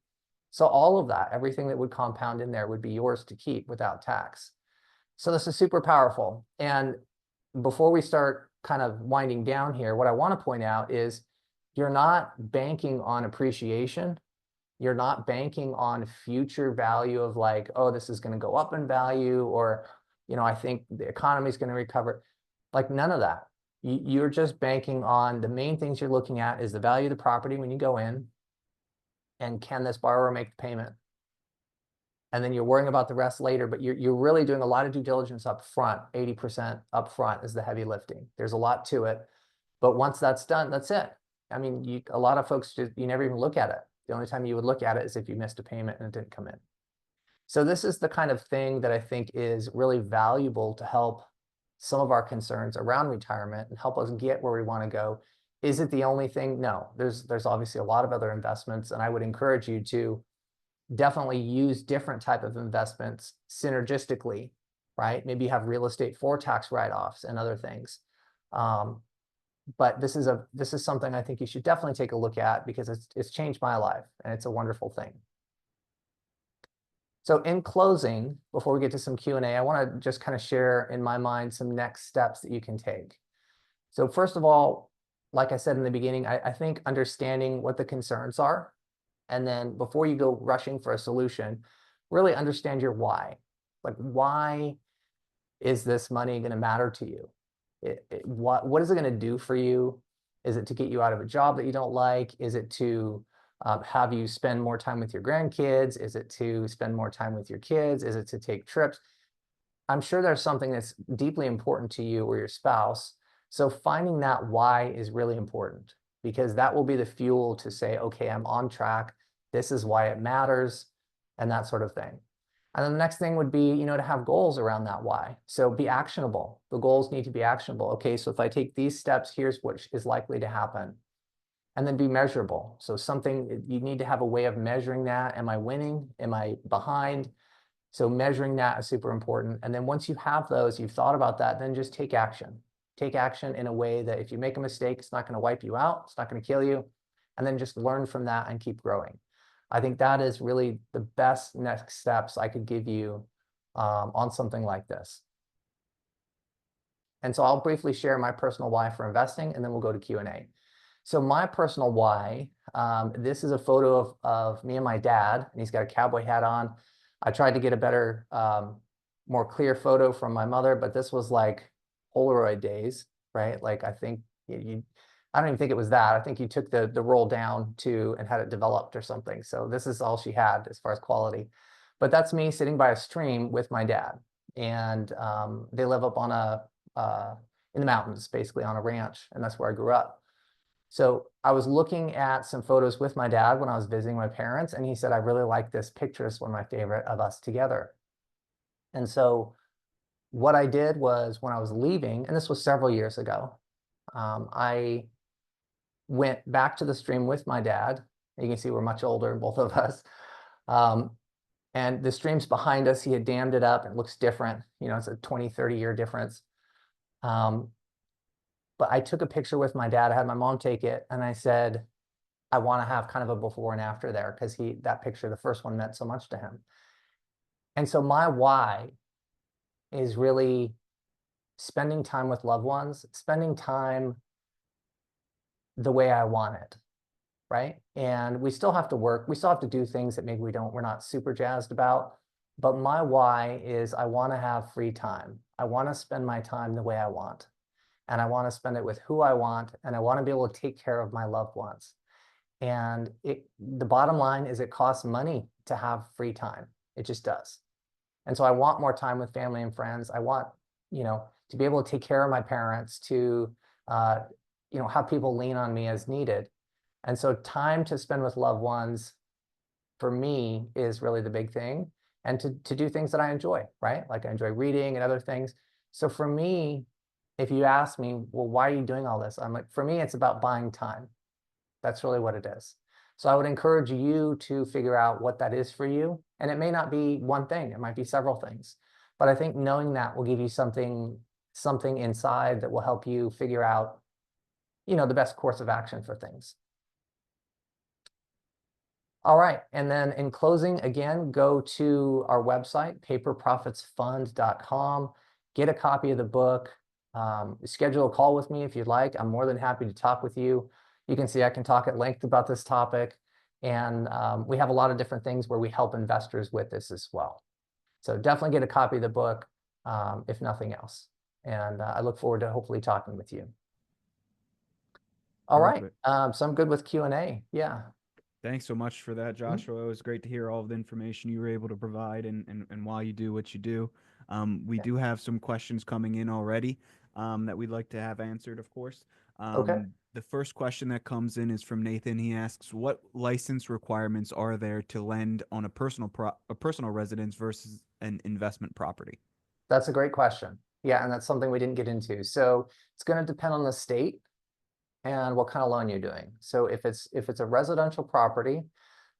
So all of that, everything that would compound in there would be yours to keep without tax. So this is super powerful. And before we start kind of winding down here, what I want to point out is you're not banking on appreciation. You're not banking on future value of like, oh, this is going to go up in value, or, I think the economy is going to recover. Like none of that. You're just banking on the main things you're looking at is the value of the property when you go in, and can this borrower make the payment? And then you're worrying about the rest later, but you're really doing a lot of due diligence up front. 80% up front is the heavy lifting. There's a lot to it, but once that's done, that's it. I mean, a lot of folks you never even look at it. The only time you would look at it is if you missed a payment and it didn't come in. So this is the kind of thing that I think is really valuable to help some of our concerns around retirement and help us get where we want to go. Is it the only thing? No, there's obviously a lot of other investments, and I would encourage you to definitely use different type of investments synergistically, right? Maybe you have real estate for tax write-offs and other things. But this is something I think you should definitely take a look at because it's changed my life, and it's a wonderful thing. So in closing, before we get to some Q&A, I want to just kind of share in my mind some next steps that you can take. So first of all, like I said in the beginning, I think understanding what the concerns are, and then before you go rushing for a solution, really understand your why. Like, why is this money going to matter to you? What is it going to do for you? Is it to get you out of a job that you don't like? Is it to have you spend more time with your grandkids? Is it to spend more time with your kids? Is it to take trips? I'm sure there's something that's deeply important to you or your spouse. So finding that why is really important, because that will be the fuel to say, okay, I'm on track. This is why it matters, and that sort of thing. And then the next thing would be, to have goals around that why. So be actionable. The goals need to be actionable. Okay, so if I take these steps, here's what is likely to happen. And then be measurable. So something, you need to have a way of measuring that. Am I winning? Am I behind? So measuring that is super important. And then once you have those, you've thought about that, then just take action. Take action in a way that if you make a mistake, it's not going to wipe you out. It's not going to kill you. And then just learn from that and keep growing. I think that is really the best next steps I could give you on something like this. And so I'll briefly share my personal why for investing, and then we'll go to Q&A. So my personal why, this is a photo of me and my dad, and he's got a cowboy hat on. I tried to get a better, more clear photo from my mother, but this was like Polaroid days, right? Like I think I don't even think it was that. I think you took the roll down and had it developed or something. So this is all she had as far as quality. But that's me sitting by a stream with my dad. And they live up on in the mountains, basically on a ranch. And that's where I grew up. So I was looking at some photos with my dad when I was visiting my parents. And he said, I really like this picture. It's one of my favorite of us together. And so what I did was when I was leaving, and this was several years ago, I went back to the stream with my dad. You can see we're much older, both of us. And the stream's behind us. He had dammed it up. It looks different. It's a 20, 30-year difference. But I took a picture with my dad. I had my mom take it. And I said, I want to have kind of a before and after there because that picture, the first one, meant so much to him. And so my why is really spending time with loved ones, spending time the way I want it, right? And we still have to work. We still have to do things that maybe we're not super jazzed about. But my why is I want to have free time. I want to spend my time the way I want. And I want to spend it with who I want. And I want to be able to take care of my loved ones. And the bottom line is it costs money to have free time. It just does. And so I want more time with family and friends. I want, to be able to take care of my parents, to, have people lean on me as needed. And so time to spend with loved ones for me is really the big thing. And to do things that I enjoy, right? Like I enjoy reading and other things. So for me, if you ask me, well, why are you doing all this? I'm like, for me, it's about buying time. That's really what it is. So I would encourage you to figure out what that is for you. And it may not be one thing, it might be several things. But I think knowing that will give you something inside that will help you figure out, the best course of action for things. All right. And then in closing, again, go to our website, paperprofitsfund.com, get a copy of the book, schedule a call with me if you'd like. I'm more than happy to talk with you. You can see I can talk at length about this topic. And we have a lot of different things where we help investors with this as well. So definitely get a copy of the book, if nothing else. And I look forward to hopefully talking with you. All right. Perfect. So I'm good with Q&A. Yeah. Thanks so much for that, Joshua. It was great to hear all of the information you were able to provide and why you do what you do. We do have some questions coming in already that we'd like to have answered, of course. Okay. The first question that comes in is from Nathan. He asks, what license requirements are there to lend on a personal residence versus an investment property? That's a great question. Yeah, and that's something we didn't get into. So it's going to depend on the state and what kind of loan you're doing. So if it's a residential property,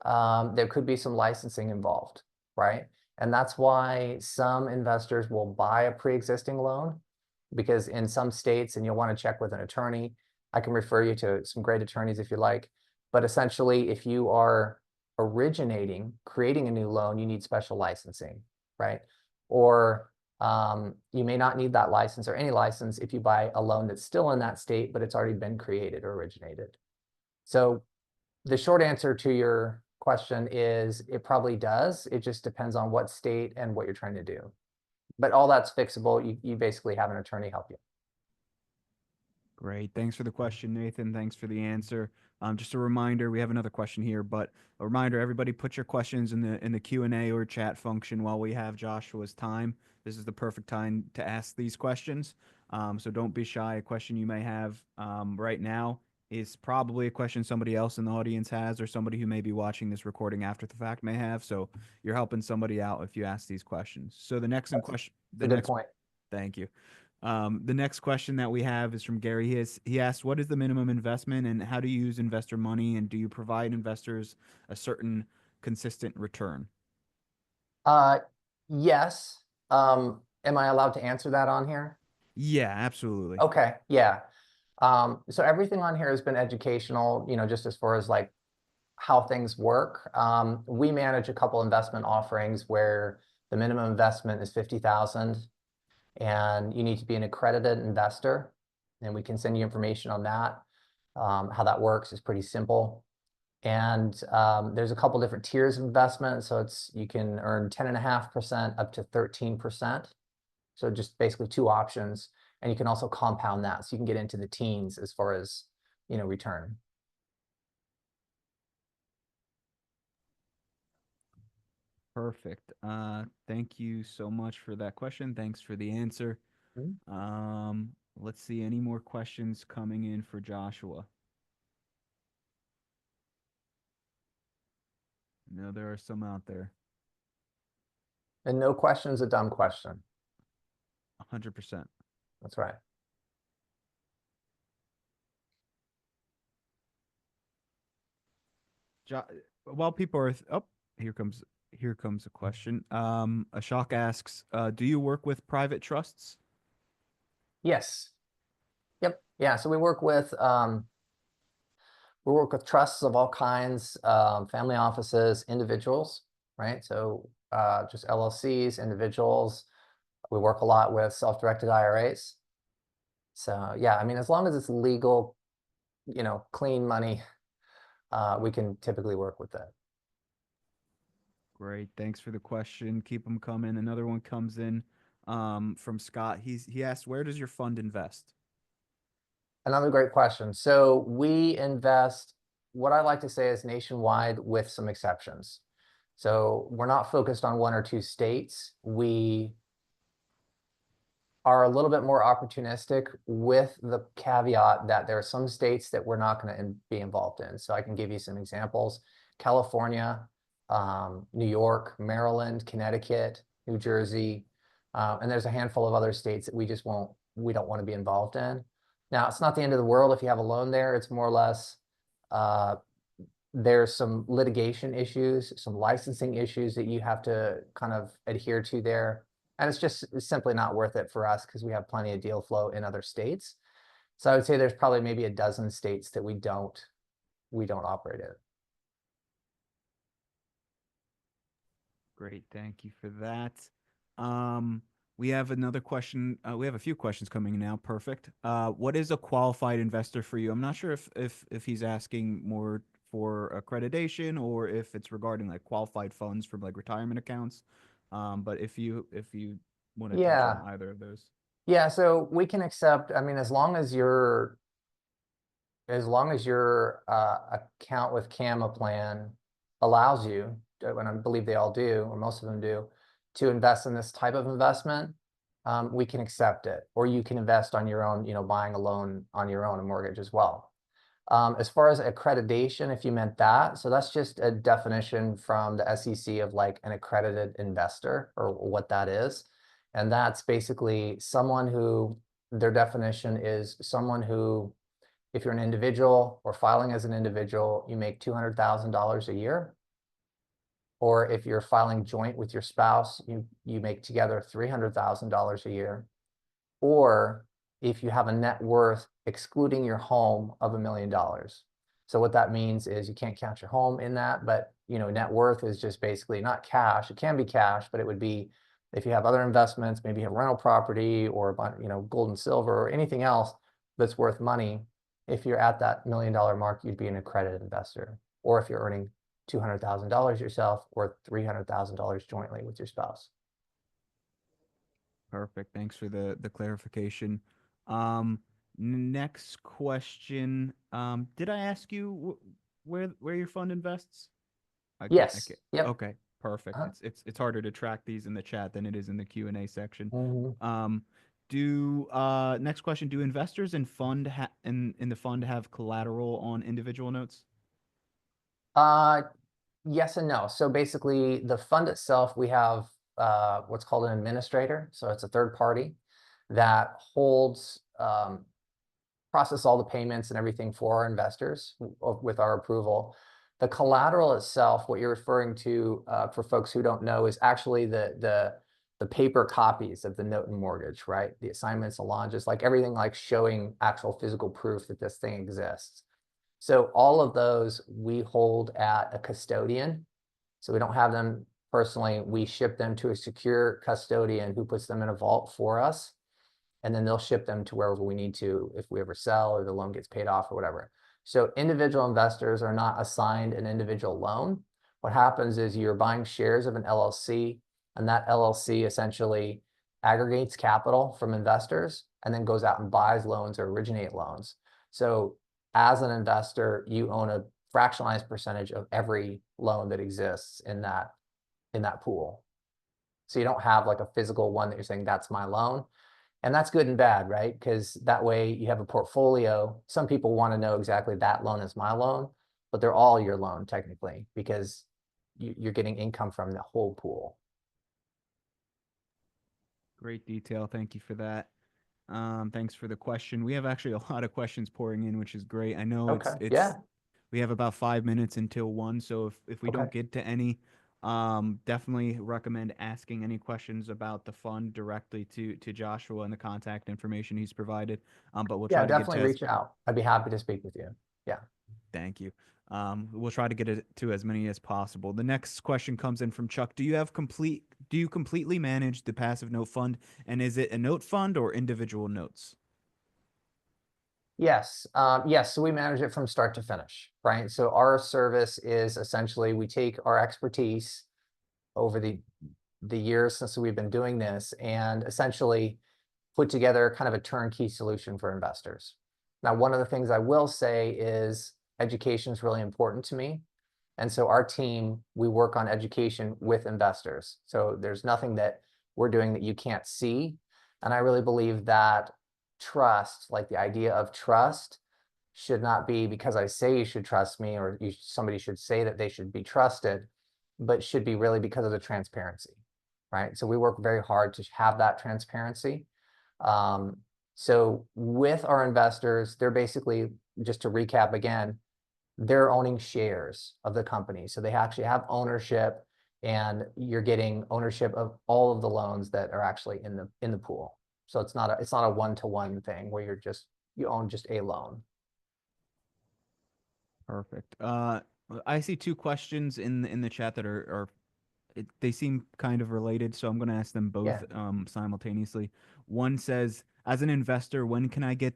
there could be some licensing involved, right? And that's why some investors will buy a pre-existing loan, because in some states, and you'll want to check with an attorney, I can refer you to some great attorneys if you like. But essentially, if you are creating a new loan, you need special licensing, right? Or you may not need that license or any license if you buy a loan that's still in that state, but it's already been created or originated. So the short answer to your question is it probably does. It just depends on what state and what you're trying to do. But all that's fixable. You basically have an attorney help you. Great. Thanks for the question, Nathan. Thanks for the answer. Just a reminder, we have another question here, but a reminder, everybody put your questions in the Q&A or chat function while we have Joshua's time. This is the perfect time to ask these questions. So don't be shy. A question you may have right now is probably a question somebody else in the audience has, or somebody who may be watching this recording after the fact may have. So you're helping somebody out if you ask these questions. So That's a good point. thank you. The next question that we have is from Gary. He asked, "What is the minimum investment, and how do you use investor money, and do you provide investors a certain consistent return?" Uh, yes. Am I allowed to answer that on here? Yeah, absolutely. Okay, yeah. So everything on here has been educational, just as far as like how things work. We manage a couple investment offerings where the minimum investment is 50,000 and you need to be an accredited investor. And we can send you information on that. How that works is pretty simple. And there's a couple different tiers of investment. So you can earn 10.5% up to 13%. So just basically two options. And you can also compound that. So you can get into the teens as far as, return. Perfect. Thank you so much for that question. Thanks for the answer. Mhm. Let's see any more questions coming in for Joshua. No, there are some out there. And no question's a dumb question. 100%. That's right. Jo- While people are here comes a question. Ashok asks, "Do you work with private trusts?" Yes. Yep. Yeah. So we work with trusts of all kinds, family offices, individuals, right? So just LLCs, individuals. We work a lot with self-directed IRAs. So yeah, I mean, as long as it's legal, clean money, we can typically work with that. Great. Thanks for the question. Keep them coming. Another one comes in from Scott. He asked, "Where does your fund invest?" Another great question. So we invest, what I like to say is nationwide with some exceptions. So we're not focused on one or two states. We are a little bit more opportunistic with the caveat that there are some states that we're not going to be involved in. So I can give you some examples. California, New York, Maryland, Connecticut, New Jersey, and there's a handful of other states that we don't want to be involved in. Now, it's not the end of the world if you have a loan there. It's more or less, uh, there's some litigation issues, some licensing issues that you have to kind of adhere to there. And it's simply not worth it for us because we have plenty of deal flow in other states. So I would say there's probably maybe a dozen states that we don't operate in. Great, thank you for that. Um, we have another question. We have a few questions coming in now. Perfect. What is a qualified investor for you? I'm not sure if he's asking more for accreditation or if it's regarding like qualified funds from like retirement accounts. But if you want to touch on Yeah. either of those. Yeah. So we can accept, I mean, as long as your account with Camma Plan allows you, and I believe they all do, or most of them do, to invest in this type of investment, we can accept it. Or you can invest on your own, buying a loan on your own, a mortgage as well. As far as accreditation, if you meant that, so that's just a definition from the SEC of like an accredited investor or what that is. And that's basically someone who, their definition is someone who, if you're an individual or filing as an individual, you make $200,000 a year. Or if you're filing joint with your spouse, you make together $300,000 a year. Or if you have a net worth excluding your home of $1 million. So what that means is you can't count your home in that, but net worth is just basically not cash. It can be cash, but it would be if you have other investments, maybe a rental property or gold and silver or anything else that's worth money. If you're at that $1 million mark, you'd be an accredited investor. Or if you're earning $200,000 yourself or $300,000 jointly with your spouse. Perfect. Thanks for the clarification. Next question. Did I ask you where your fund invests? I Yes. can't. Yep. Okay, perfect. Uh-huh. It's harder to track these in the chat than it is in the Q&A section. Mhm. Um, Do next question, do investors in the fund have collateral on individual notes? Uh, yes and no. So basically, the fund itself, we have what's called an administrator. So it's a third party that holds process all the payments and everything for our investors with our approval. The collateral itself, what you're referring to for folks who don't know, is actually the paper copies of the note and mortgage, right? The assignments, allonges, like everything like showing actual physical proof that this thing exists. So all of those we hold at a custodian. So we don't have them personally. We ship them to a secure custodian who puts them in a vault for us, and then they'll ship them to wherever we need to if we ever sell or the loan gets paid off or whatever. So individual investors are not assigned an individual loan. What happens is you're buying shares of an LLC, and that LLC essentially aggregates capital from investors and then goes out and buys loans or originate loans. So as an investor, you own a fractionalized percentage of every loan that exists in that pool. So you don't have like a physical one that you're saying that's my loan. And that's good and bad, right? Because that way you have a portfolio. Some people want to know exactly that loan is my loan, but they're all your loan technically because you're getting income from the whole pool. Great detail. Thank you for that. Thanks for the question. We have actually a lot of questions pouring in, which is great. I know Okay. it's Yeah. we have about 5 minutes until one, so if we Okay. don't get to any, definitely recommend asking any questions about the fund directly to Joshua and the contact information he's provided. But we'll Yeah, try to get definitely to as reach out. I'd be happy to speak with you. Yeah. thank you. We'll try to get it to as many as possible. The next question comes in from Chuck. Do you completely manage the passive note fund, and is it a note fund or individual notes? Yes. Yes. So we manage it from start to finish, right? So our service is essentially we take our expertise over the years since we've been doing this and essentially put together kind of a turnkey solution for investors. Now, one of the things I will say is education is really important to me. And so our team, we work on education with investors. So there's nothing that we're doing that you can't see. And I really believe that trust, like the idea of trust, should not be because I say you should trust me or somebody should say that they should be trusted, but should be really because of the transparency, right? So we work very hard to have that transparency. Um, so with our investors, they're basically, just to recap again, they're owning shares of the company. So they actually have ownership and you're getting ownership of all of the loans that are actually in the pool. So it's not a one-to-one thing where you own just a loan. Perfect. I see two questions in the chat that are they seem kind of related, so I'm going to ask them Yeah. both simultaneously. One says, as an investor, when can I get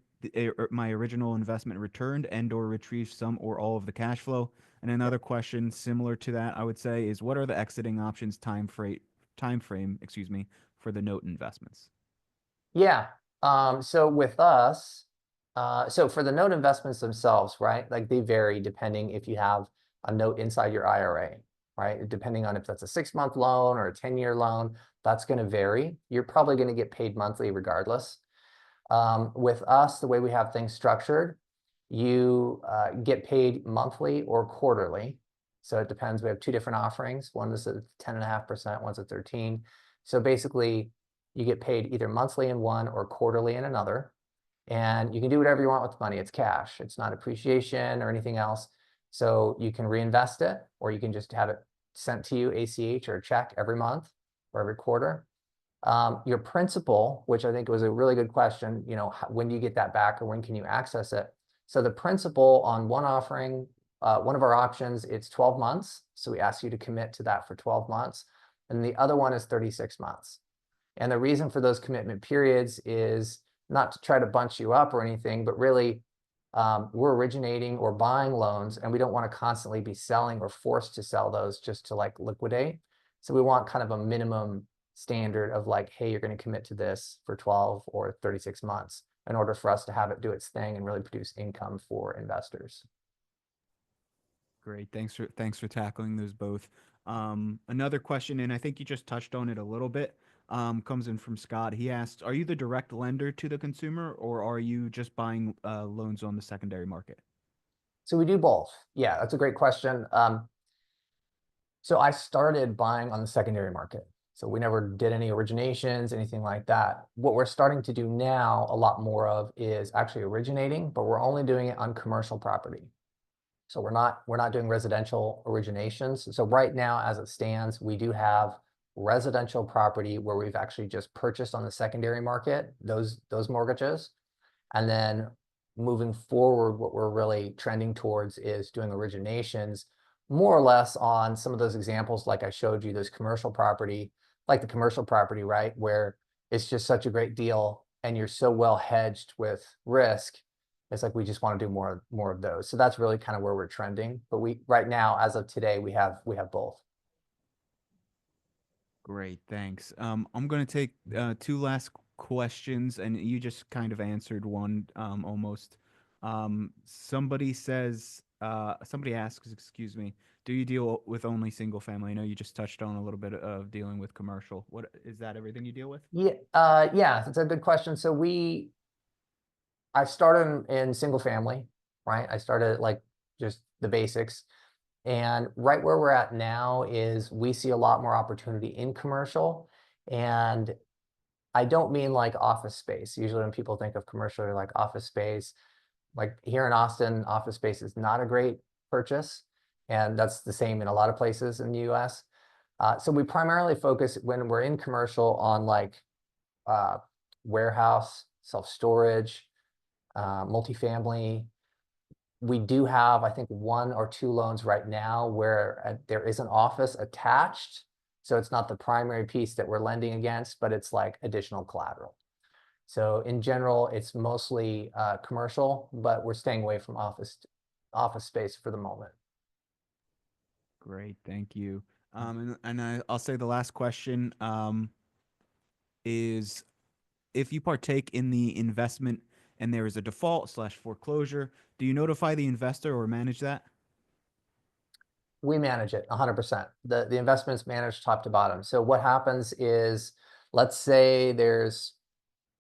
my original investment returned and or retrieve some or all of the cash flow? And Yeah. another question similar to that, I would say, is what are the exiting options time frame, excuse me, for the note investments? Yeah. So with us, so for the note investments themselves, right? Like they vary depending if you have a note inside your IRA, right? Depending on if that's a 6-month loan or a 10-year loan, that's going to vary. You're probably going to get paid monthly regardless. With us, the way we have things structured, you get paid monthly or quarterly. So it depends. We have two different offerings. One is at 10.5%, one's at 13. So basically, you get paid either monthly in one or quarterly in another. And you can do whatever you want with the money. It's cash. It's not appreciation or anything else. So you can reinvest it, or you can just have it sent to you ACH or a check every month or every quarter. Your principal, which I think was a really good question, when do you get that back or when can you access it? So the principal on one offering, one of our options, it's 12 months. So we ask you to commit to that for 12 months. And the other one is 36 months. And the reason for those commitment periods is not to try to bunch you up or anything, but really we're originating or buying loans and we don't want to constantly be selling or forced to sell those just to like liquidate. So we want kind of a minimum standard of like, hey, you're going to commit to this for 12 or 36 months in order for us to have it do its thing and really produce income for investors. Great. Thanks for tackling those both. Another question, and I think you just touched on it a little bit. comes in from Scott. He asked, "Are you the direct lender to the consumer, or are you just buying loans on the secondary market?" So we do both. Yeah, that's a great question. So I started buying on the secondary market. So we never did any originations, anything like that. What we're starting to do now, a lot more of, is actually originating, but we're only doing it on commercial property. So we're not doing residential originations. So right now, as it stands, we do have residential property where we've actually just purchased on the secondary market, those mortgages. And then moving forward, what we're really trending towards is doing originations more or less on some of those examples, like I showed you, those commercial property, like the commercial property, right? Where it's just such a great deal and you're so well hedged with risk. It's like we just want to do more of those. So that's really kind of where we're trending. But right now, as of today, we have both. Great, thanks. I'm going to take two last questions, and you just kind of answered one almost. Somebody asks, excuse me, do you deal with only single family? I know you just touched on a little bit of dealing with commercial. What is that everything you deal with? Yeah, it's a good question. So I started in single family, right? I started like just the basics. And right where we're at now is we see a lot more opportunity in commercial. And I don't mean like office space. Usually when people think of commercial, they're like office space. Like here in Austin, office space is not a great purchase. And that's the same in a lot of places in the US. So we primarily focus when we're in commercial on like uh, warehouse, self-storage, multifamily. We do have, I think, one or two loans right now where there is an office attached. So it's not the primary piece that we're lending against, but it's like additional collateral. So in general, it's mostly commercial, but we're staying away from office space for the moment. Great, thank you. I'll say the last question is, if you partake in the investment and there is a default slash foreclosure, do you notify the investor or manage that? We manage it 100%. The investment's managed top to bottom. So what happens is, let's say there's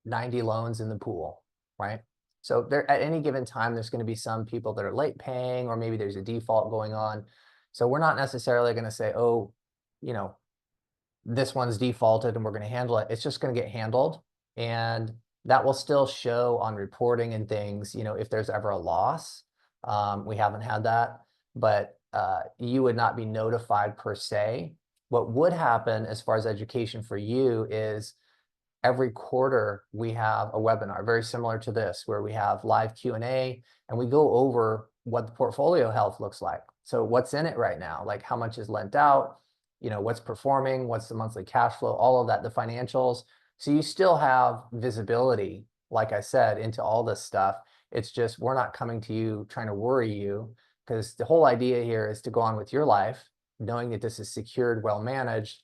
90 loans in the pool, right? So there, at any given time, there's going to be some people that are late paying, or maybe there's a default going on. So we're not necessarily going to say, oh, you know, this one's defaulted and we're going to handle it. It's just going to get handled. And that will still show on reporting and things, if there's ever a loss. We haven't had that, but you would not be notified per se. What would happen as far as education for you is every quarter we have a webinar very similar to this, where we have live Q&A and we go over what the portfolio health looks like. So what's in it right now, like how much is lent out, what's performing, what's the monthly cash flow, all of that, the financials. So you still have visibility, like I said, into all this stuff. It's just we're not coming to you trying to worry you, because the whole idea here is to go on with your life, knowing that this is secured, well managed,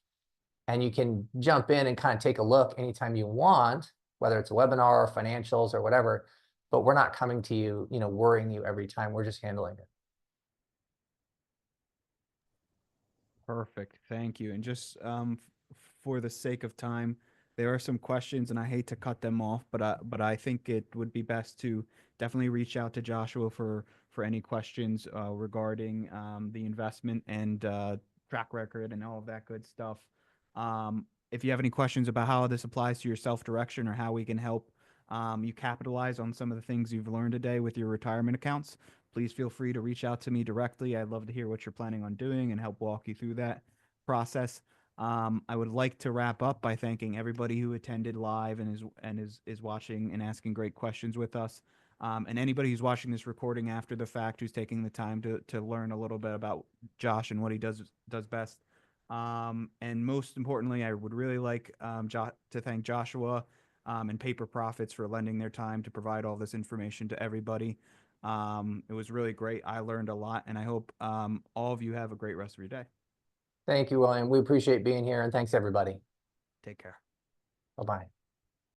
and you can jump in and kind of take a look anytime you want, whether it's a webinar or financials or whatever, but we're not coming to you, worrying you every time. We're just handling it. Perfect. Thank you. And just for the sake of time, there are some questions, and I hate to cut them off, but I think it would be best to definitely reach out to Joshua for any questions regarding the investment and track record and all of that good stuff. If you have any questions about how this applies to your self-direction or how we can help you capitalize on some of the things you've learned today with your retirement accounts, please feel free to reach out to me directly. I'd love to hear what you're planning on doing and help walk you through that process. I would like to wrap up by thanking everybody who attended live and is watching and asking great questions with us. And anybody who's watching this recording after the fact, who's taking the time to learn a little bit about Josh and what he does best. And most importantly, I would really like to thank Joshua and Paper Profits for lending their time to provide all this information to everybody. It was really great. I learned a lot, and I hope all of you have a great rest of your day. Thank you, William. We appreciate being here, and thanks everybody. Take care. Bye-bye.